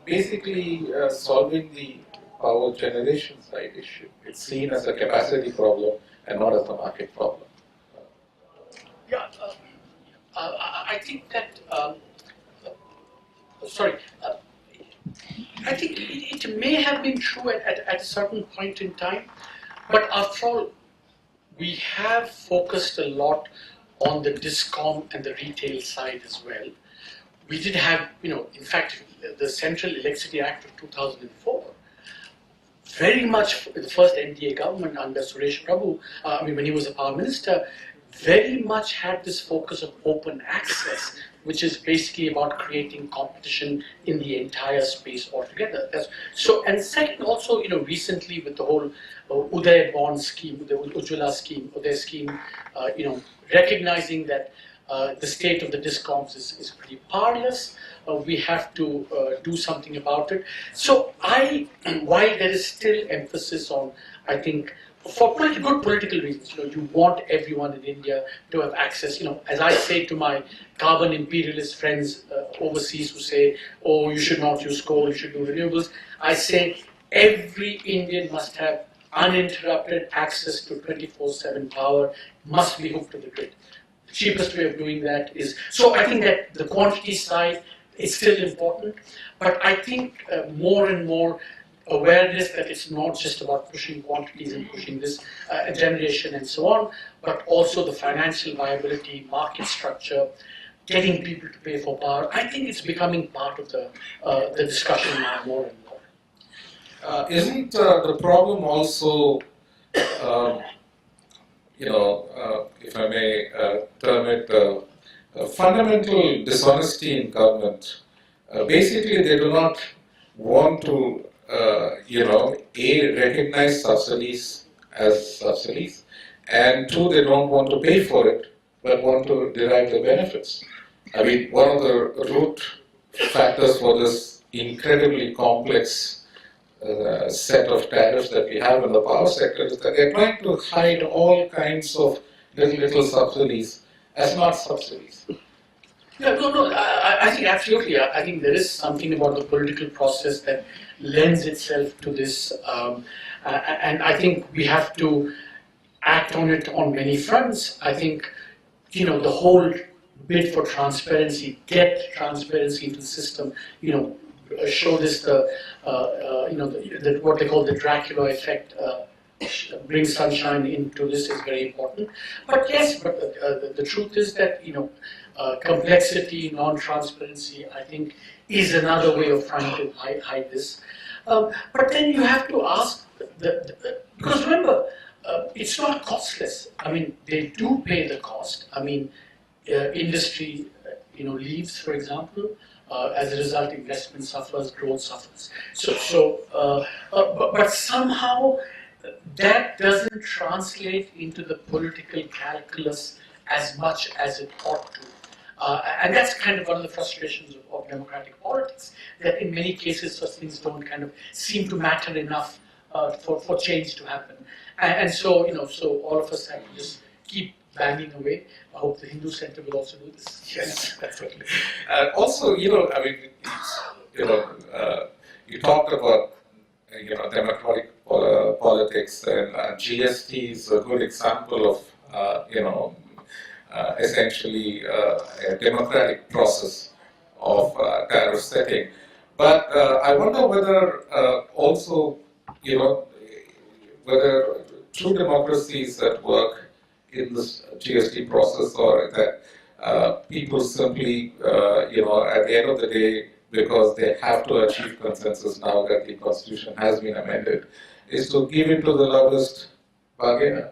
basically solving the power generation side issue. It's seen as a capacity problem and not as a market problem. Yeah, I think that, I think it may have been true at a certain point in time, but after all, we have focused a lot on the discom and the retail side as well. We did have, in fact, the Central Electricity Act of 2004, very much the first NDA government under Suresh Prabhu, when he was a power minister, very much had this focus of open access, which is basically about creating competition in the entire space altogether. And second, also, recently with the whole Uday bond scheme, the Ujjwala scheme, Uday scheme, recognizing that the state of the discoms is pretty powerless. We have to do something about it. So while there is still emphasis on, I think, for good political reasons, you want everyone in India to have access. As I say to my carbon imperialist friends overseas who say, oh, you should not use coal, you should do renewables, I say every Indian must have uninterrupted access to 24/7 power, must be hooked to the grid. The cheapest way of doing that is, so I think that the quantity side is still important, but I think more and more awareness that it's not just about pushing quantities and pushing this generation and so on, but also the financial viability, market structure, getting people to pay for power. I think it's becoming part of the discussion now more and more. Isn't the problem also, if I may term it, fundamental dishonesty in government? Basically, they do not want to recognize subsidies as subsidies, and two, they don't want to pay for it, but want to derive the benefits. I mean, one of the root factors for this incredibly complex set of tariffs that we have in the power sector is that they're trying to hide all kinds of little subsidies as not subsidies. Yeah, no, I think absolutely. I think there is something about the political process that lends itself to this, and I think we have to act on it on many fronts. I think, the whole bid for transparency, get transparency into the system, show this what they call the Dracula effect, bring sunshine into this is very important. But yes, the truth is that, complexity, non-transparency, I think, is another way of trying to hide this. But then you have to ask, because remember, it's not costless. I mean, they do pay the cost. I mean, industry, leaves, for example. As a result, investment suffers, growth suffers. But somehow that doesn't translate into the political calculus as much as it ought to. And that's kind of one of the frustrations of democratic politics, that in many cases such things don't kind of seem to matter enough for change to happen. And so, so all of us have to just keep banging away. I hope the Hindu Center will also do this. Yes, definitely. Also, I mean, you talked about, democratic politics, and GST is a good example of, essentially a democratic process of tariff setting. But I wonder whether also, whether true democracies that work in this GST process, or that people simply, at the end of the day, because they have to achieve consensus now that the constitution has been amended, is to give in to the loudest bargainer.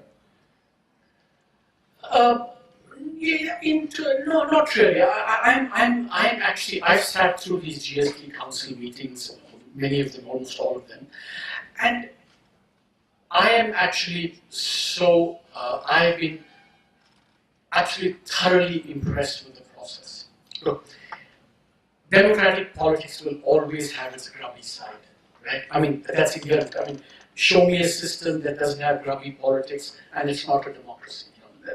Yeah, no, not really. I'm actually, I've sat through these GST council meetings, many of them, almost all of them, and I am actually I've been actually thoroughly impressed with the process. Look, democratic politics will always have its grubby side, right? I mean, that's inherent. I mean, show me a system that doesn't have grubby politics and it's not a democracy.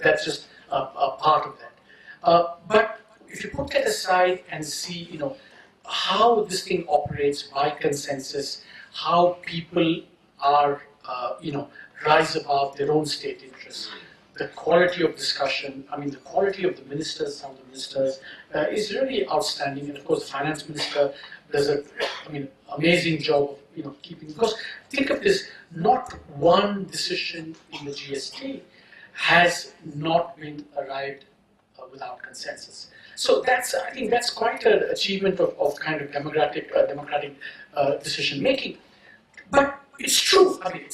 That's just a part of that. But if you put that aside and see, how this thing operates by consensus, how people are, rise above their own state interests, the quality of discussion, I mean, the quality of the ministers, some of the ministers, is really outstanding. And of course, the finance minister does amazing job of, keeping, because think of this, not one decision in the GST has not been arrived without consensus. So I think that's quite an achievement of kind of democratic decision making. But it's true. I mean,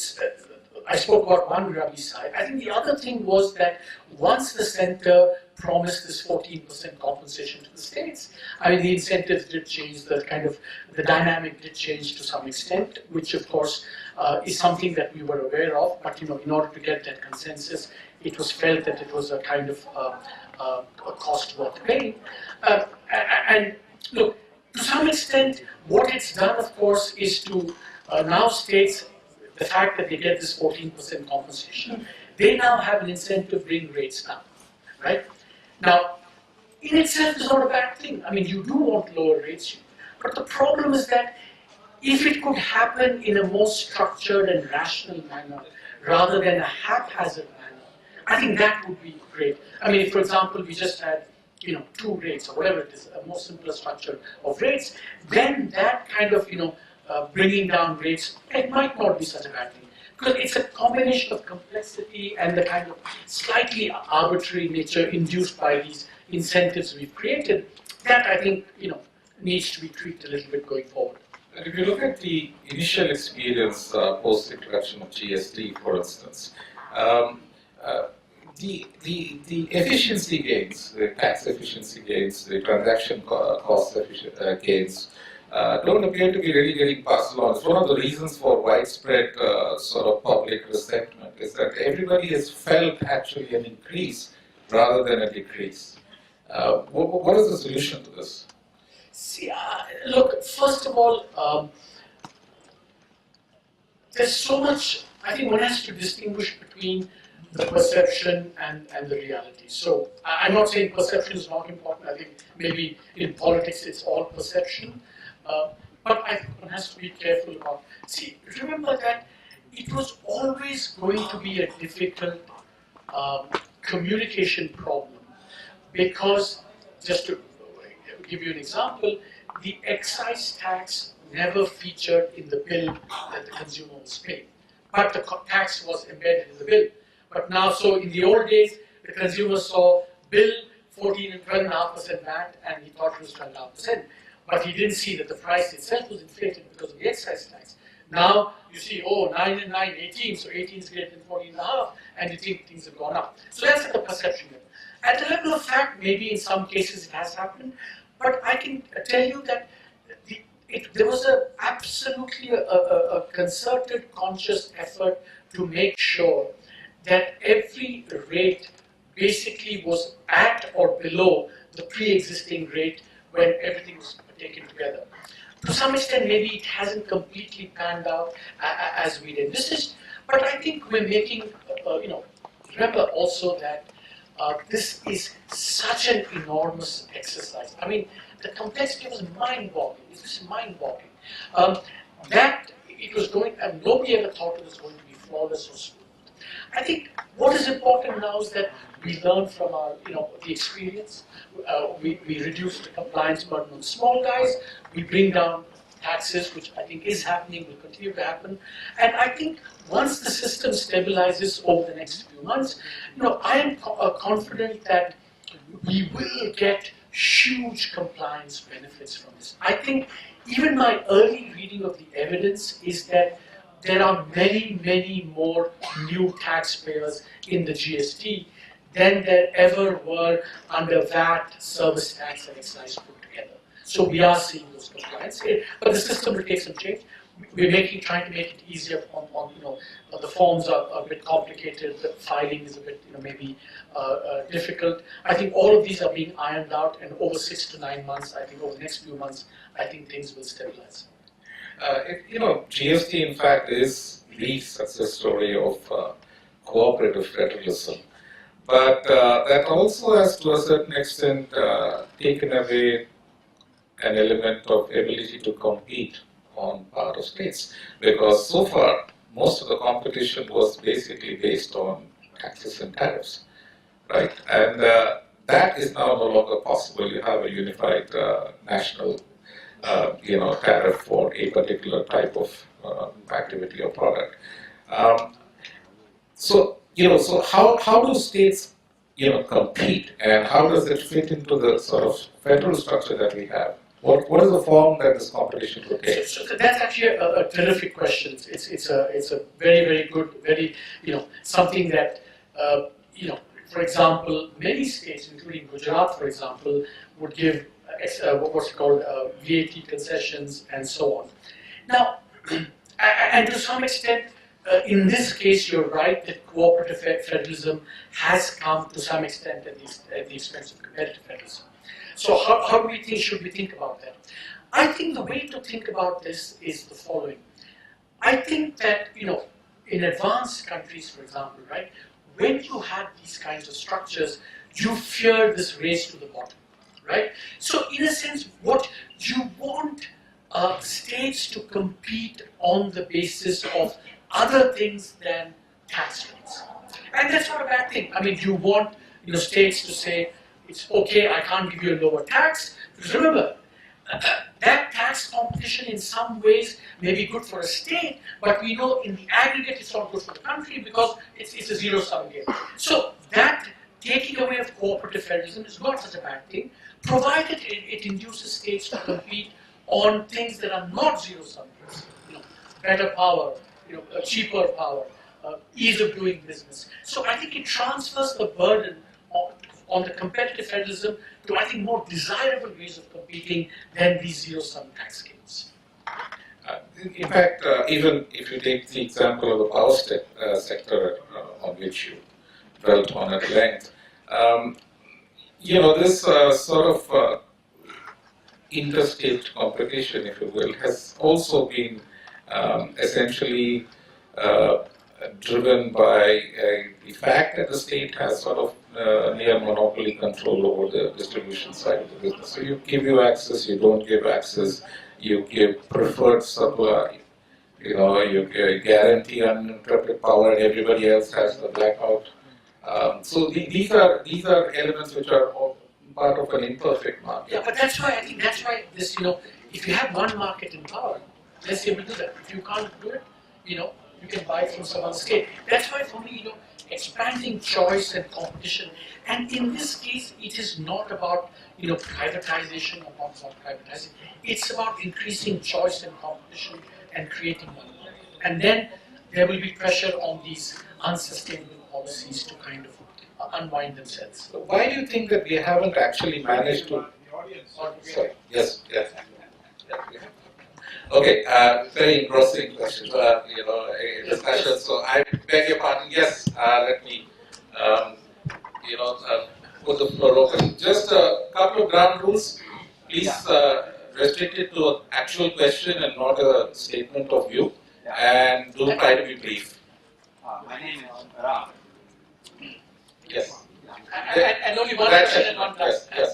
I spoke about one grubby side. I think the other thing was that once the center promised this 14% compensation to the states, I mean, the incentives did change, the dynamic did change to some extent, which of course is something that we were aware of. But in order to get that consensus, it was felt that it was a kind of a cost worth paying. And look, to some extent, what it's done, of course, is to now states, the fact that they get this 14% compensation, they now have an incentive to bring rates down, right? Now, in itself is not a bad thing. I mean, you do want lower rates, but the problem is that if it could happen in a more structured and rational manner, rather than a haphazard manner, I think that would be great. I mean, if, for example, we just had, 2 rates or whatever it is, a more simpler structure of rates, then that kind of, bringing down rates, it might not be such a bad thing. Because it's a combination of complexity and the kind of slightly arbitrary nature induced by these incentives we've created that I think, needs to be tweaked a little bit going forward. And if you look at the initial experience post-introduction of GST, for instance, the efficiency gains, the tax efficiency gains, the transaction cost gains, don't appear to be really getting passed along. It's one of the reasons for widespread sort of public resentment is that everybody has felt actually an increase rather than a decrease. What is the solution to this? See, look, first of all, there's so much, I think one has to distinguish between the perception and the reality. So I'm not saying perception is not important. I think maybe in politics it's all perception. But I think one has to be careful about, see, remember that it was always going to be a difficult communication problem, because, just to give you an example, the excise tax never featured in the bill that the consumer was paying, but the tax was embedded in the bill. But now, so in the old days, the consumer saw bill 14 and 12.5% VAT, and he thought it was 12.5%. But he didn't see that the price itself was inflated because of the excise tax. Now you see, 9 and 9, 18, so 18 is greater than 14.5, and you think things have gone up. So that's at the perception level. At the level of fact, maybe in some cases it has happened, but I can tell you that there was absolutely a concerted, conscious effort to make sure that every rate basically was at or below the pre-existing rate when everything was taken together. To some extent, maybe it hasn't completely panned out as we'd envisaged, but I think we're making, remember also that this is such an enormous exercise. I mean, the complexity was mind-boggling. It's just mind-boggling. That it was going, and nobody ever thought it was going to be flawless or smooth. I think what is important now is that we learn from our, the experience. We reduce the compliance burden on small guys. We bring down taxes, which I think is happening, will continue to happen. And I think once the system stabilizes over the next few months, I am confident that we will get huge compliance benefits from this. I think even my early reading of the evidence is that there are many, many more new taxpayers in the GST than there ever were under VAT, service tax, and excise put together. So we are seeing those compliance, but the system will take some change. We're trying to make it easier the forms are a bit complicated, the filing is a bit, maybe difficult. I think all of these are being ironed out, and over 6 to 9 months, I think over the next few months, I think things will stabilize. GST in fact is the success story of cooperative federalism. But that also has to a certain extent taken away an element of ability to compete on part of states. Because so far, most of the competition was basically based on taxes and tariffs, right? And that is now no longer possible. You have a unified national tariff for a particular type of activity or product. So how do states, compete, and how does it fit into the sort of federal structure that we have? What is the form that this competition will take? So that's actually a terrific question. It's a very, very good, very, something that, for example, many states, including Gujarat, for example, would give what's called VAT concessions and so on. Now, and to some extent, in this case, you're right that cooperative federalism has come to some extent at the expense of competitive federalism. So how should we think about that? I think the way to think about this is the following. I think that, in advanced countries, for example, right, when you have these kinds of structures, you fear this race to the bottom, right? So in a sense, what you want states to compete on the basis of other things than tax rates. And that's not a bad thing. I mean, you want states to say, it's okay, I can't give you a lower tax. Because remember, that tax competition in some ways may be good for a state, but we know in the aggregate it's not good for the country because it's a zero-sum game. So that taking away of cooperative federalism is not such a bad thing, provided it induces states to compete on things that are not zero-sum games. Better power, cheaper power, ease of doing business. So I think it transfers the burden on the competitive federalism to, I think, more desirable ways of competing than these zero-sum tax schemes. In fact, even if you take the example of the power sector on which you dwelt on at length, this sort of interstate competition, if you will, has also been essentially driven by the fact that the state has sort of near monopoly control over the distribution side of the business. So you give access, you don't give access, you give preferred supply, you guarantee uninterrupted power, and everybody else has the blackout. So these are elements which are all part of an imperfect market. Yeah, but that's why this, if you have one market in power, let's be able to do that. If you can't do it, you can buy from some other state. That's why for me, expanding choice and competition, and in this case, it is not about privatization or not about privatizing. It's about increasing choice and competition and creating money. And then there will be pressure on these unsustainable policies to kind of unwind themselves. So why do you think that we haven't actually managed to? Sorry. Yes. Okay, very engrossing questions, discussion. So I beg your pardon. Yes, let me, put the floor open. Just a couple of ground rules. Please restrict it to an actual question and not a statement of view, and do try to be brief. My name is Ram. Yes. And only one question and one Yes, yes.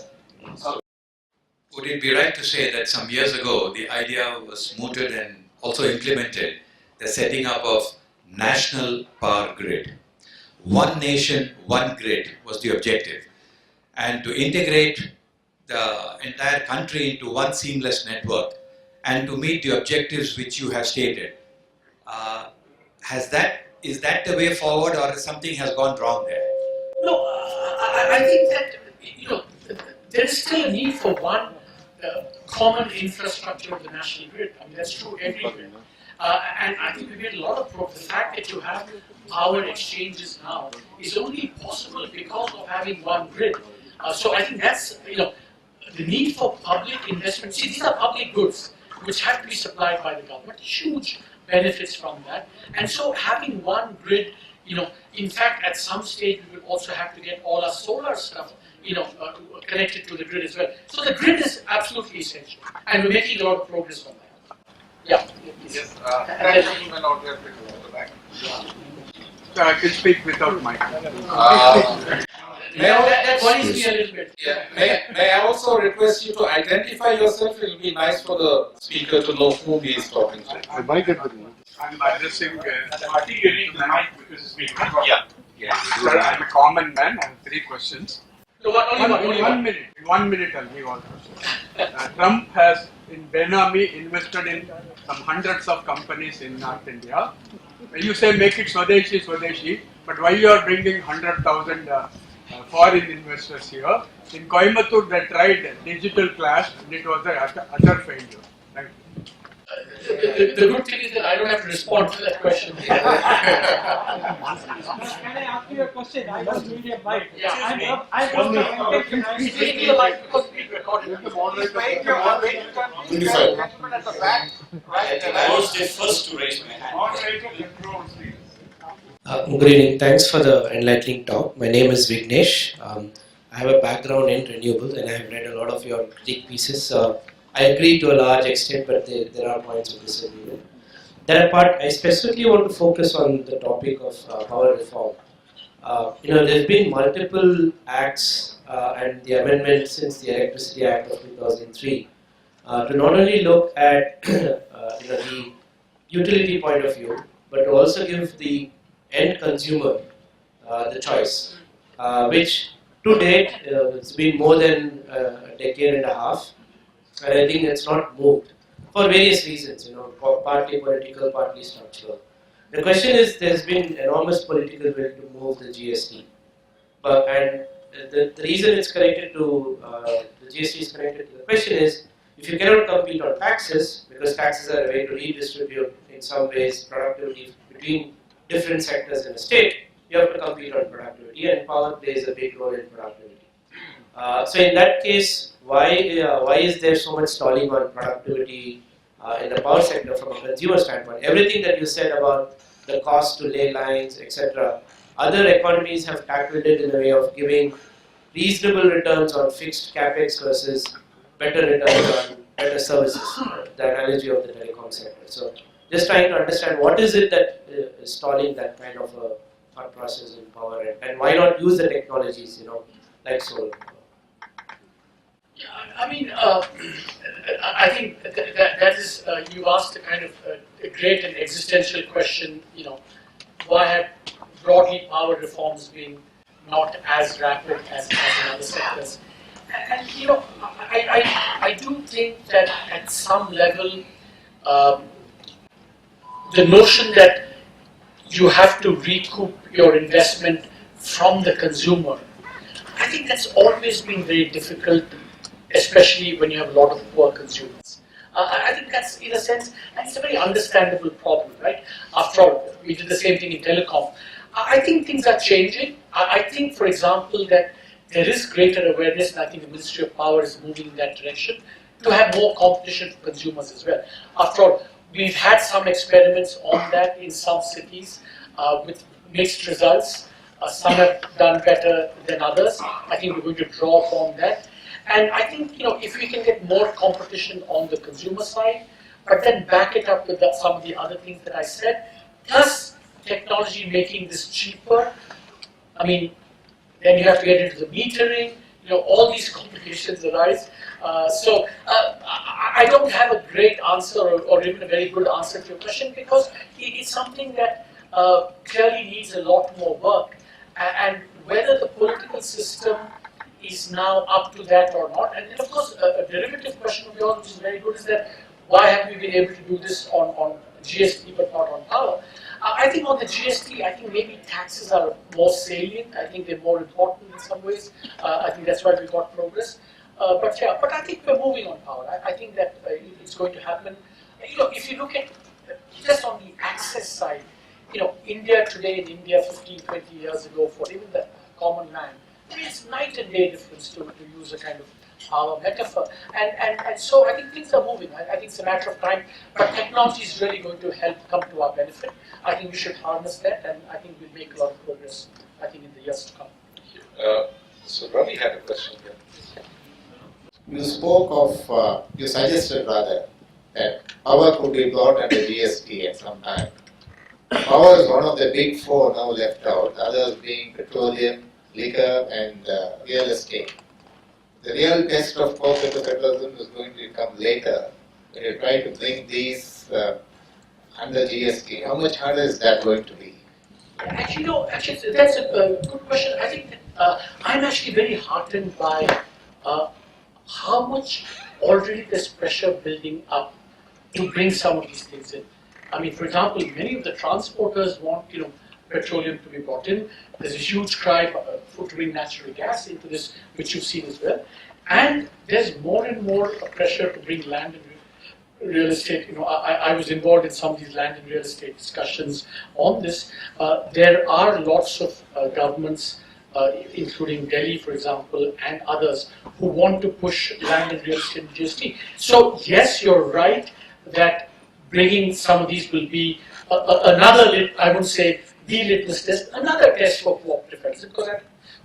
Would it be right to say that some years ago the idea was mooted and also implemented the setting up of national power grid? One nation, one grid was the objective, and to integrate the entire country into one seamless network and to meet the objectives which you have stated. Is that the way forward, or something has gone wrong there? No, I think that there is still a need for one common infrastructure of the national grid. I mean, that's true everywhere. And I think we made a lot of progress. The fact that you have power exchanges now is only possible because of having one grid. So I think that's, the need for public investment. See, these are public goods which have to be supplied by the government. Huge benefits from that. And so having one grid, in fact, at some stage we will also have to get all our solar stuff, connected to the grid as well. So the grid is absolutely essential, and we're making a lot of progress on that. Yeah. Yes. That gentleman out there, please, at the back. So I can speak without mic. That worries me a little bit. Yeah. May I also request you to identify yourself? It will be nice for the speaker to know who he is talking to. I'm addressing articulating the mic because it's being recorded. Sir, I'm a common man. I have 3 questions. No, only one. In 1 minute, I'll give all questions. Trump has, in Benami, invested in some hundreds of companies in North India. You say make it Swadeshi, but why you are bringing 100,000 foreign investors here? In Coimbatore, they tried digital class, and it was an utter failure. Thank you. The good thing is that I don't have to respond to that question. Can I ask you a question? I don't need a mic. Yeah. I don't know. He's taking a mic because it's being recorded. I was the first to raise my hand. Good evening. Thanks for the enlightening talk. My name is Vignesh. I have a background in renewables and I have read a lot of your critique pieces. I agree to a large extent, but there are points of disagreement. That apart, I specifically want to focus on the topic of power reform. There's been multiple acts and the amendment since the Electricity Act of 2003 to not only look at the utility point of view, but to also give the end consumer the choice, which to date it's been more than a decade and a half, and I think it's not moved for various reasons, partly political, partly structural. The question is, there's been enormous political will to move the GST, and the reason it's connected to the GST is connected to the question is, if you cannot compete on taxes, because taxes are a way to redistribute in some ways productivity between different sectors in a state, you have to compete on productivity, and power plays a big role in productivity. So in that case, why is there so much stalling on productivity in the power sector from a consumer standpoint? Everything that you said about the cost to lay lines, etc., other economies have tackled it in a way of giving reasonable returns on fixed capex versus better returns on better services, the analogy of the telecom sector. So just trying to understand what is it that is stalling that kind of a thought process in power, and why not use the technologies, like solar. I mean, I think that is, you asked a kind of a great and existential question, why have broadly power reforms been not as rapid as in other sectors? And, I do think that at some level, the notion that you have to recoup your investment from the consumer, I think that's always been very difficult, especially when you have a lot of poor consumers. I think that's, in a sense, and it's a very understandable problem, right? After all, we did the same thing in telecom. I think things are changing. I think, for example, that there is greater awareness, and I think the Ministry of Power is moving in that direction, to have more competition for consumers as well. After all, we've had some experiments on that in some cities with mixed results. Some have done better than others. I think we're going to draw upon that. And I think, if we can get more competition on the consumer side, but then back it up with some of the other things that I said, plus technology making this cheaper, I mean, then you have to get into the metering, all these complications arise. I don't have a great answer or even a very good answer to your question, because it's something that clearly needs a lot more work. And whether the political system is now up to that or not. And of course, a derivative question of yours, which is very good, is that why have we been able to do this on GST but not on power? I think on the GST, I think maybe taxes are more salient. I think they're more important in some ways. I think that's why we got progress. But I think we're moving on power. I think that it's going to happen. If you look at just on the access side, India today and India 15, 20 years ago, for even the common man, it's night and day difference to use a kind of power metaphor. And so I think things are moving. I think it's a matter of time. But technology is really going to help come to our benefit. I think we should harness that, and I think we'll make a lot of progress, I think, in the years to come. So Ravi had a question here. You spoke of, you suggested rather, that power could be brought under GST at some time. Power is one of the big four now left out, the others being petroleum, liquor and real estate. The real test of cooperative federalism is going to come later when you try to bring these under GST. How much harder is that going to be? Actually, that's a good question. I think that, I'm actually very heartened by how much already there's pressure building up to bring some of these things in. I mean, for example, many of the transporters want, petroleum to be brought in. There's a huge cry to bring natural gas into this, which you've seen as well. And there's more and more pressure to bring land and real estate. I was involved in some of these land and real estate discussions on this. There are lots of governments, including Delhi, for example, and others, who want to push land and real estate in GST. So yes, you're right that bringing some of these will be another, I won't say the litmus test, another test for cooperative federalism, because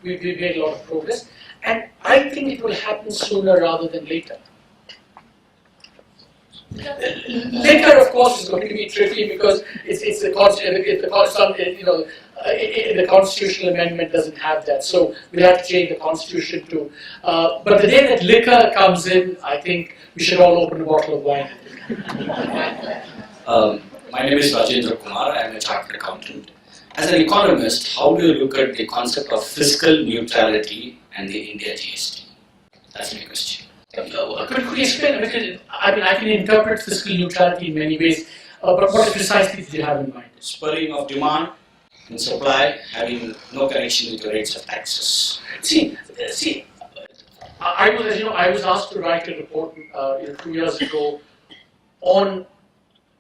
we've made a lot of progress. And I think it will happen sooner rather than later. Later, of course, is going to be tricky because the constitutional amendment doesn't have that. So we'll have to change the constitution too. But the day that liquor comes in, I think we should all open a bottle of wine. My name is Rajendra Kumar. I am a chartered accountant. As an economist, how do you look at the concept of fiscal neutrality and the India GST? That's my question. Could you explain? Because I can interpret fiscal neutrality in many ways, but what precisely did you have in mind? Spurring of demand and supply having no connection with the rates of taxes. See, I was asked to write a report 2 years ago on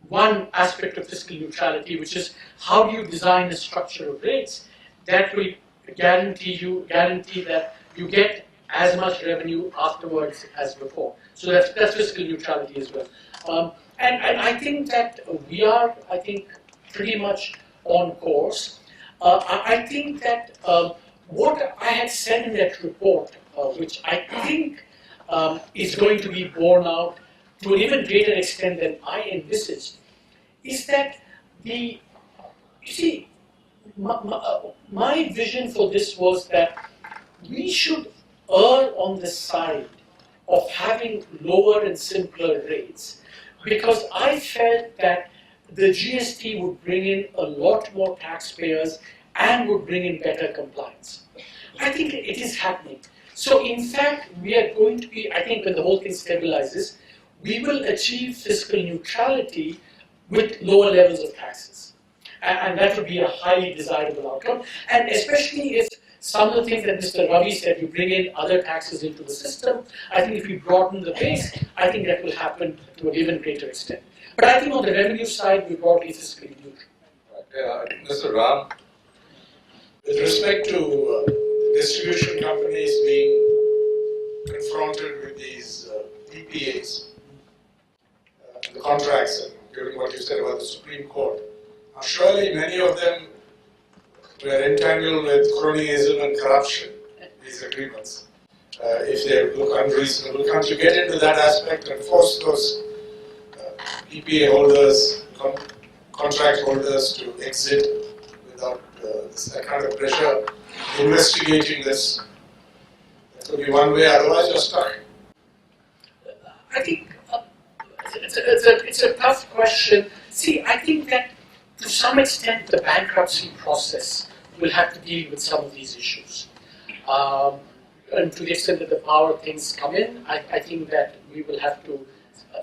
one aspect of fiscal neutrality, which is how do you design a structure of rates that will guarantee that you get as much revenue afterwards as before. So that's fiscal neutrality as well. And I think that we are, pretty much on course. I think that what I had said in that report, which I think is going to be borne out to an even greater extent than I envisaged, is that my vision for this was that we should err on the side of having lower and simpler rates, because I felt that the GST would bring in a lot more taxpayers and would bring in better compliance. I think it is happening. So in fact, we are going to be, I think when the whole thing stabilizes, we will achieve fiscal neutrality with lower levels of taxes. And that would be a highly desirable outcome. And especially if some of the things that Mr. Ravi said, you bring in other taxes into the system, I think if we broaden the base, I think that will happen to an even greater extent. But I think on the revenue side, we're broadly fiscally neutral. Mr. Ram. With respect to distribution companies being confronted with these PPAs, the contracts, and given what you said about the Supreme Court, surely many of them were entangled with cronyism and corruption, these agreements. if they look unreasonable? Can't you get into that aspect and force those PPA holders, contract holders to exit without that kind of pressure? Investigating this, that could be one way, otherwise you're stuck. I think it's a tough question. See, I think that to some extent the bankruptcy process will have to deal with some of these issues. And to the extent that the power things come in, I think that we will have to,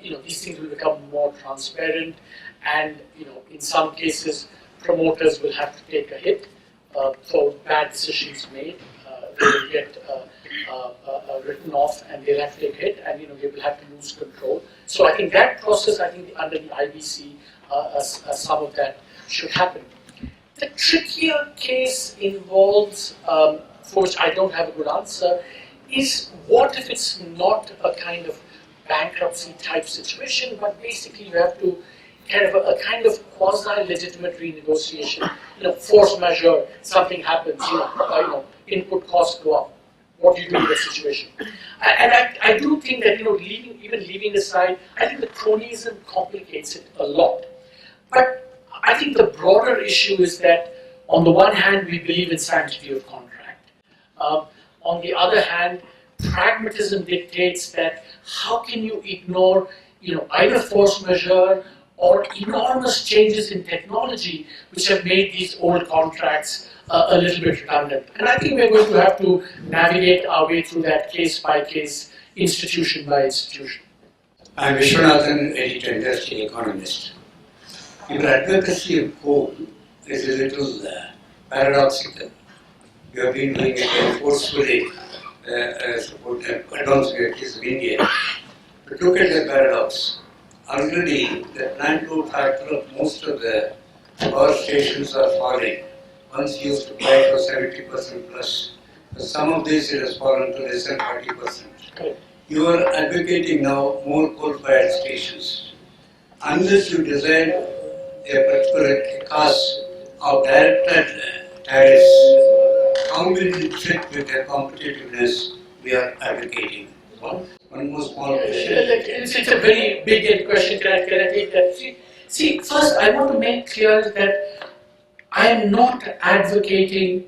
these things will become more transparent, and in some cases promoters will have to take a hit for bad decisions made. They will get written off and they'll have to take a hit, and they will have to lose control. So I think that process, under the IBC, some of that should happen. The trickier case involves, for which I don't have a good answer, is what if it's not a kind of bankruptcy type situation, but basically you have to have a kind of quasi-legitimate renegotiation, force majeure, something happens, input costs go up. What do you do in that situation? And I do think that, leaving aside, I think the cronyism complicates it a lot. But I think the broader issue is that, on the one hand, we believe in sanctity of contract. On the other hand, pragmatism dictates that how can you ignore, either force majeure or enormous changes in technology which have made these old contracts a little bit redundant. And I think we're going to have to navigate our way through that case by case, institution by institution. I'm Vishwanathan, editor, industry economist. Your advocacy of coal is a little paradoxical. You have been doing it forcefully, I don't say it is in India. But look at the paradox. Already, the plant load factor of most of the power stations are falling. Once used to buy for 70% plus. But some of these it has fallen to less than 40%. You are advocating now more coal-fired stations. Unless you design a particular cost of directed tariffs, how will it fit with the competitiveness we are advocating? One more small question. It's a very big question. Can I take that? See, first I want to make clear that I am not advocating,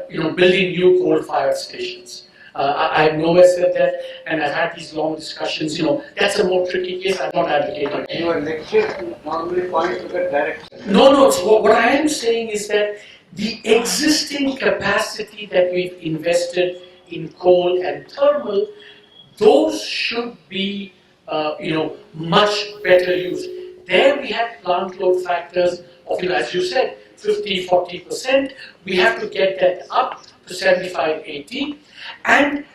building new coal-fired stations. I have nowhere said that, and I've had these long discussions. That's a more tricky case. I'm not advocating. Your lecture normally points to the direction. No. So what I am saying is that the existing capacity that we've invested in coal and thermal, those should be, much better used. There we had plant load factors of, as you said, 50, 40%. We have to get that up to 75, 80. And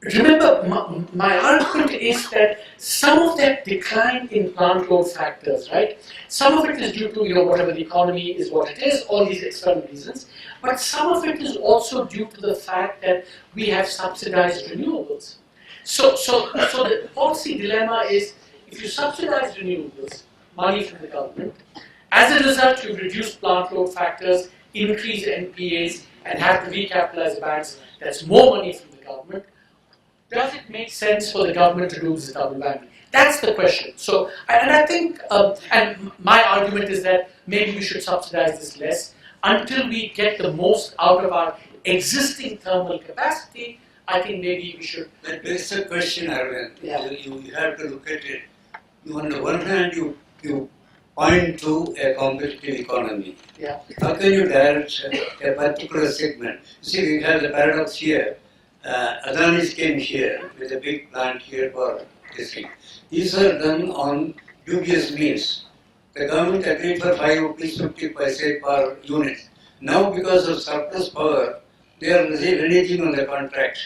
remember, my argument is that some of that decline in plant load factors, right? Some of it is due to, whatever the economy is what it is, all these external reasons. But some of it is also due to the fact that we have subsidized renewables. So the policy dilemma is, if you subsidize renewables, money from the government, as a result you reduce plant load factors, increase NPAs, and have to recapitalize banks, that's more money from the government. Does it make sense for the government to do this double whammy? That's the question. So, and I think, and my argument is that maybe we should subsidize this less until we get the most out of our existing thermal capacity. I think maybe we should. That begs the question, Arvind. Yeah. You have to look at it. On the one hand, you point to a competitive economy. Yeah. How can you direct a particular segment? See, we have the paradox here. Adani's came here with a big plant here for this thing. These are done on dubious means. The government agreed for 5 rupees 50 paise per unit. Now, because of surplus power, they are reneging on the contract.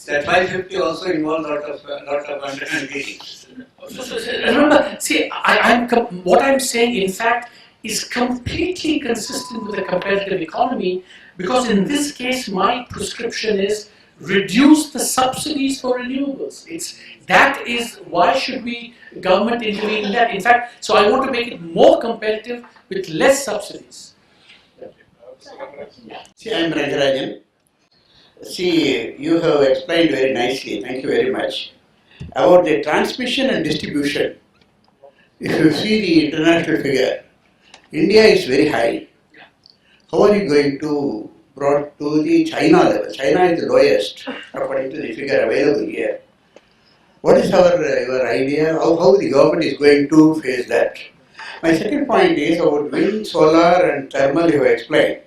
That 550 also involves lot of underhand meetings. Remember, see, what I'm saying, in fact, is completely consistent with the competitive economy, because in this case, my prescription is reduce the subsidies for renewables. That is, why should we, government intervene in that? In fact, so I want to make it more competitive with less subsidies. See, I am Rangarajan. See, you have explained very nicely, thank you very much. About the transmission and distribution, if you see the international figure, India is very high. How are you going to brought to the China level? China is the lowest according to the figure available here. What is your idea? How the government is going to face that? My second point is about wind, solar and thermal you have explained.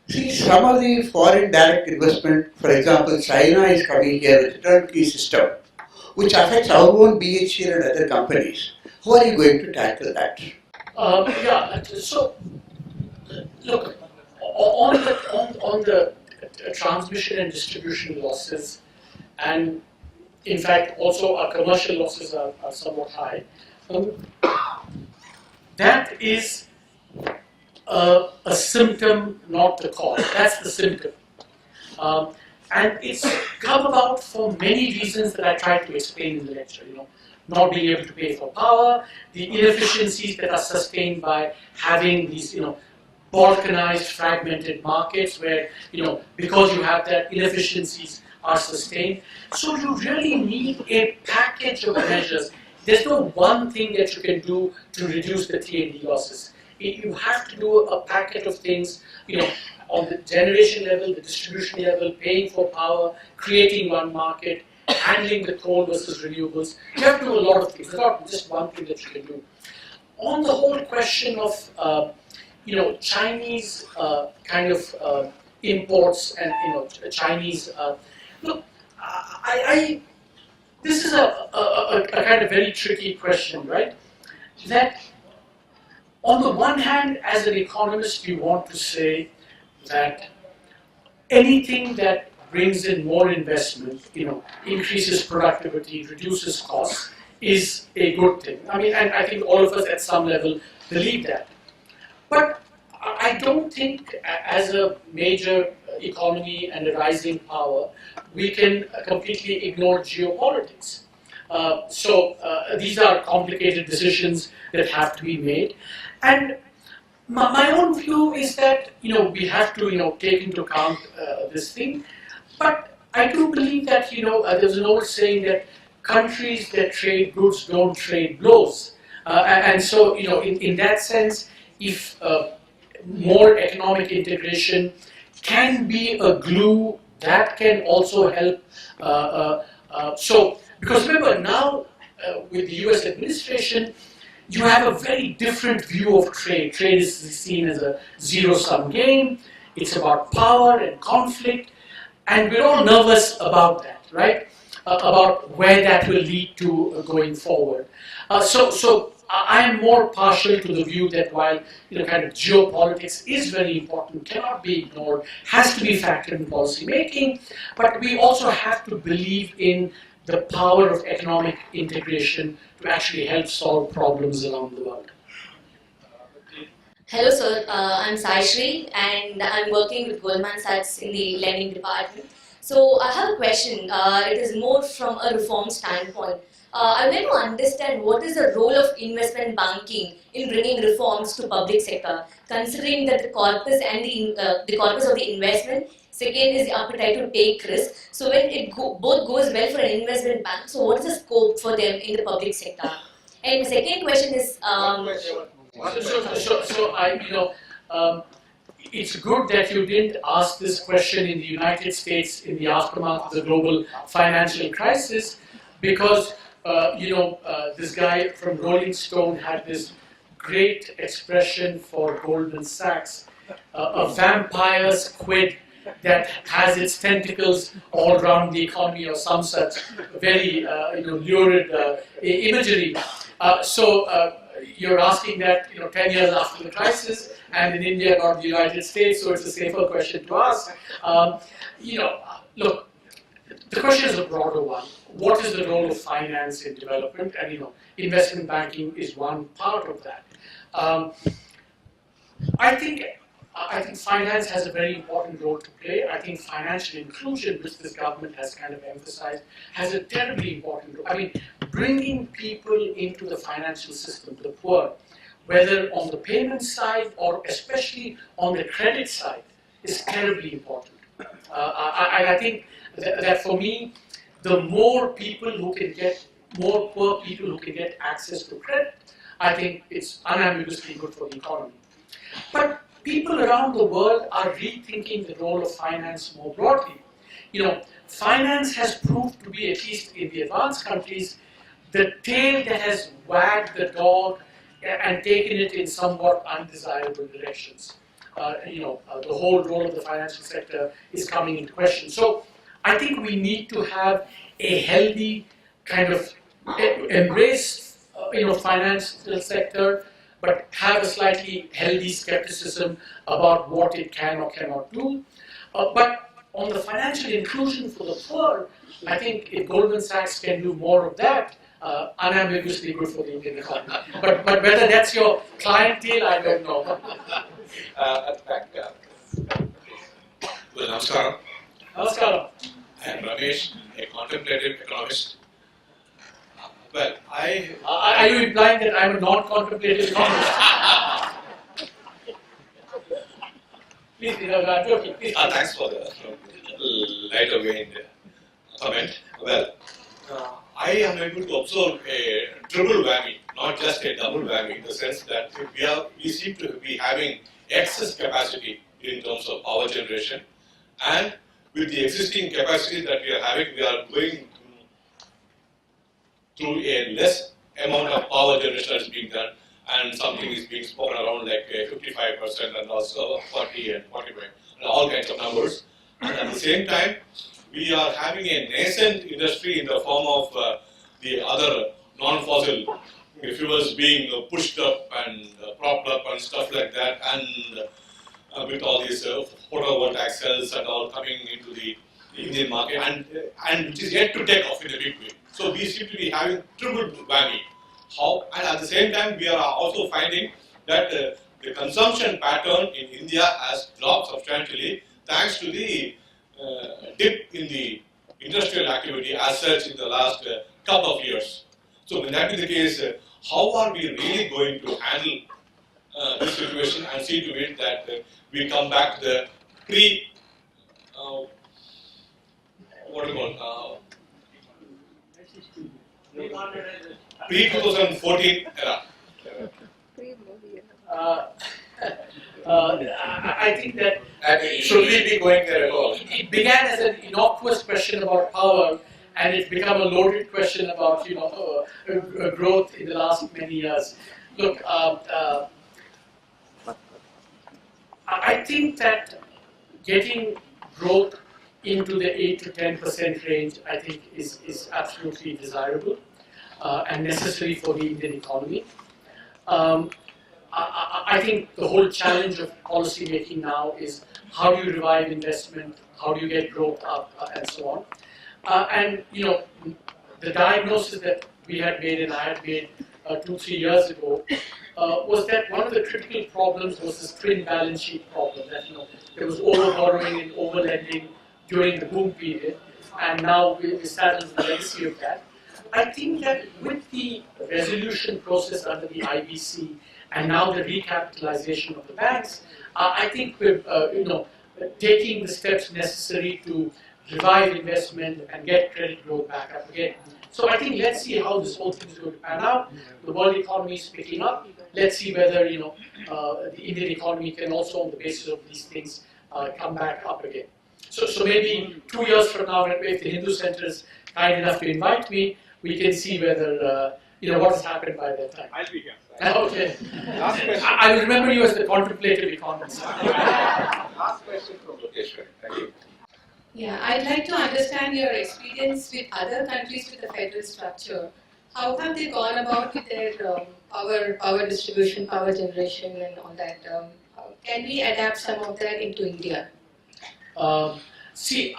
See, some of the foreign direct investment, for example, China is coming here with a turnkey system, which affects our own BHC and other companies. How are you going to tackle that? So look, on the transmission and distribution losses, and in fact also our commercial losses are somewhat high. That is a symptom, not the cause. That's the symptom. And it's come about for many reasons that I tried to explain in the lecture. Not being able to pay for power, the inefficiencies that are sustained by having these, balkanized, fragmented markets where, because you have that, inefficiencies are sustained. So you really need a package of measures. There's no one thing that you can do to reduce the T&D losses. You have to do a packet of things, on the generation level, the distribution level, paying for power, creating one market, handling the coal versus renewables. You have to do a lot of things. There's not just one thing that you can do. On the whole question of, Chinese kind of imports and, Chinese, look, this is a kind of very tricky question, right? That on the one hand, as an economist, you want to say that anything that brings in more investment, increases productivity, reduces costs, is a good thing. I mean, and I think all of us at some level believe that. But I don't think, as a major economy and a rising power, we can completely ignore geopolitics. So these are complicated decisions that have to be made. And my own view is that, we have to, take into account this thing. But I do believe that, there's an old saying that countries that trade goods don't trade blows. And so, in that sense, if more economic integration can be a glue, that can also help. Because remember now, with the US administration, you have a very different view of trade. Trade is seen as a zero-sum game. It's about power and conflict. And we're all nervous about that, right? About where that will lead to going forward. So I am more partial to the view that while kind of geopolitics is very important, cannot be ignored, has to be factored in policy making, but we also have to believe in the power of economic integration to actually help solve problems around the world. Hello sir, I'm Saishri and I'm working with Goldman Sachs in the lending department. So I have a question, it is more from a reform standpoint. I want to understand what is the role of investment banking in bringing reforms to public sector, considering that the corpus and the corpus of the investment, second is the appetite to take risk. So when it both goes well for an investment bank, so what is the scope for them in the public sector? And the second question is, it's good that you didn't ask this question in the United States in the aftermath of the global financial crisis, because this guy from Rolling Stone had this great expression for Goldman Sachs, a vampire squid that has its tentacles all around the economy, or some such very lurid imagery. You're asking that 10 years after the crisis, and in India, not the United States, so it's a safer question to ask. Look, the question is a broader one. What is the role of finance in development? And investment banking is one part of that. I think finance has a very important role to play. I think financial inclusion, which this government has kind of emphasized, has a terribly important role. I mean, bringing people into the financial system, the poor, whether on the payment side or especially on the credit side, is terribly important. I think that for me, the more people who can get, more poor people who can get access to credit, I think it's unambiguously good for the economy. But people around the world are rethinking the role of finance more broadly. Finance has proved to be, at least in the advanced countries, the tail that has wagged the dog and taken it in somewhat undesirable directions. The whole role of the financial sector is coming into question. So I think we need to have a healthy kind of embrace, financial sector, but have a slightly healthy skepticism about what it can or cannot do. But on the financial inclusion for the poor, I think if Goldman Sachs can do more of that, unambiguously good for the Indian economy. But whether that's your clientele, I don't know. Well, namaskaram. Namaskaram. I am Ramesh, a contemplative economist. Well, Are you implying that I'm a non-contemplative economist? Please, I'm joking. Please. Thanks for the lighter vein comment. Well, I am able to observe a triple whammy, not just a double whammy, in the sense that we seem to be having excess capacity in terms of power generation, and with the existing capacity that we are having, we are going through a less amount of power generation that is being done, and something is being spoken around like 55% and also 40 and 45, and all kinds of numbers. And at the same time, we are having a nascent industry in the form of the other non-fossil fuels being pushed up and propped up and stuff like that, and with all these photovoltaic cells and all coming into the Indian market, and which is yet to take off in a big way. So we seem to be having triple whammy. And at the same time, we are also finding that the consumption pattern in India has dropped substantially thanks to the dip in the industrial activity as such in the last couple of years. So when that is the case, how are we really going to handle this situation and see to it that we come back to the pre-2014 era? I think that should we be going there at all? it began as an innocuous question about power, and it's become a loaded question about growth in the last many years. Look, I think that getting growth into the 8 to 10% range, I think, is absolutely desirable and necessary for the Indian economy. I think the whole challenge of policy making now is how do you revive investment, how do you get growth up, and so on. And the diagnosis that we had made and I had made 2-3 years ago was that one of the critical problems was this twin balance sheet problem, that there was over borrowing and over lending during the boom period, and now we saddled the legacy of that. I think that with the resolution process under the IBC and now the recapitalization of the banks, I think we're taking the steps necessary to revive investment and get credit growth back up again. So I think let's see how this whole thing is going to pan out. The world economy is picking up. Let's see whether the Indian economy can also, on the basis of these things, come back up again. So maybe 2 years from now, if the Hindu Center is kind enough to invite me, we can see whether what has happened by that time. I'll be here. Okay. Last question. I will remember you as the contemplative economist. Last question from Lokeshwar. Thank you. Yeah, I'd like to understand your experience with other countries with a federal structure. How have they gone about with their power distribution, power generation, and all that? Can we adapt some of that into India? See,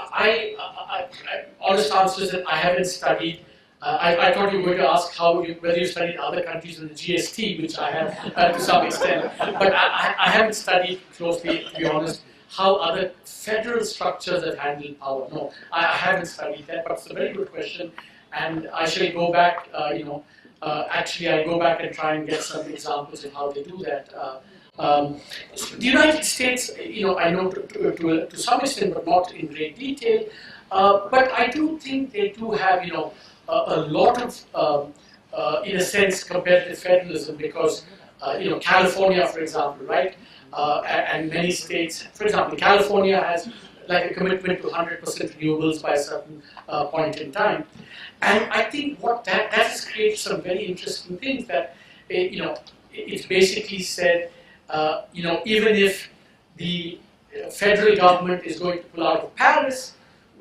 honest answer is that I haven't studied. I thought you were going to ask whether you studied other countries in the GST, which I have to some extent. But I haven't studied closely, to be honest, how other federal structures have handled power. No, I haven't studied that, but it's a very good question. And I shall go back, actually I go back and try and get some examples of how they do that. The United States, I know to some extent, but not in great detail. But I do think they do have, a lot of, in a sense, competitive federalism because, California, for example, right, and many states, for example, California has like a commitment to 100% renewables by a certain point in time. And I think what that has created some very interesting things that, it's basically said, even if the federal government is going to pull out of Paris,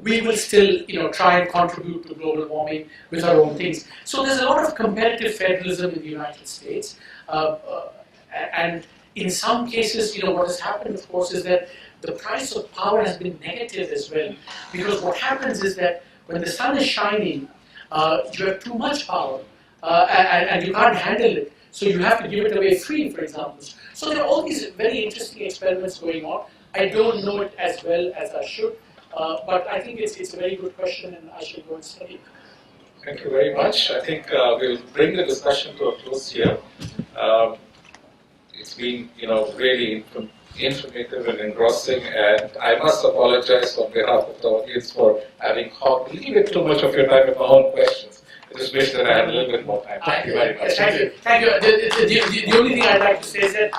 we will still, try and contribute to global warming with our own things. So there's a lot of competitive federalism in the United States. And in some cases, what has happened, of course, is that the price of power has been negative as well. Because what happens is that when the sun is shining, you have too much power, and you can't handle it. So you have to give it away free, for example. So there are all these very interesting experiments going on. I don't know it as well as I should, but I think it's a very good question, and I should go and study it. Thank you very much. I think we'll bring the discussion to a close here. It's been, really informative and engrossing, and I must apologize on behalf of the audience for having hogged a little bit too much of your time with my own questions. I just wish that I had a little bit more time. Thank you very much. Thank you. Thank you. The only thing I'd like to say is that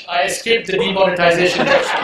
I escaped the demonetization question.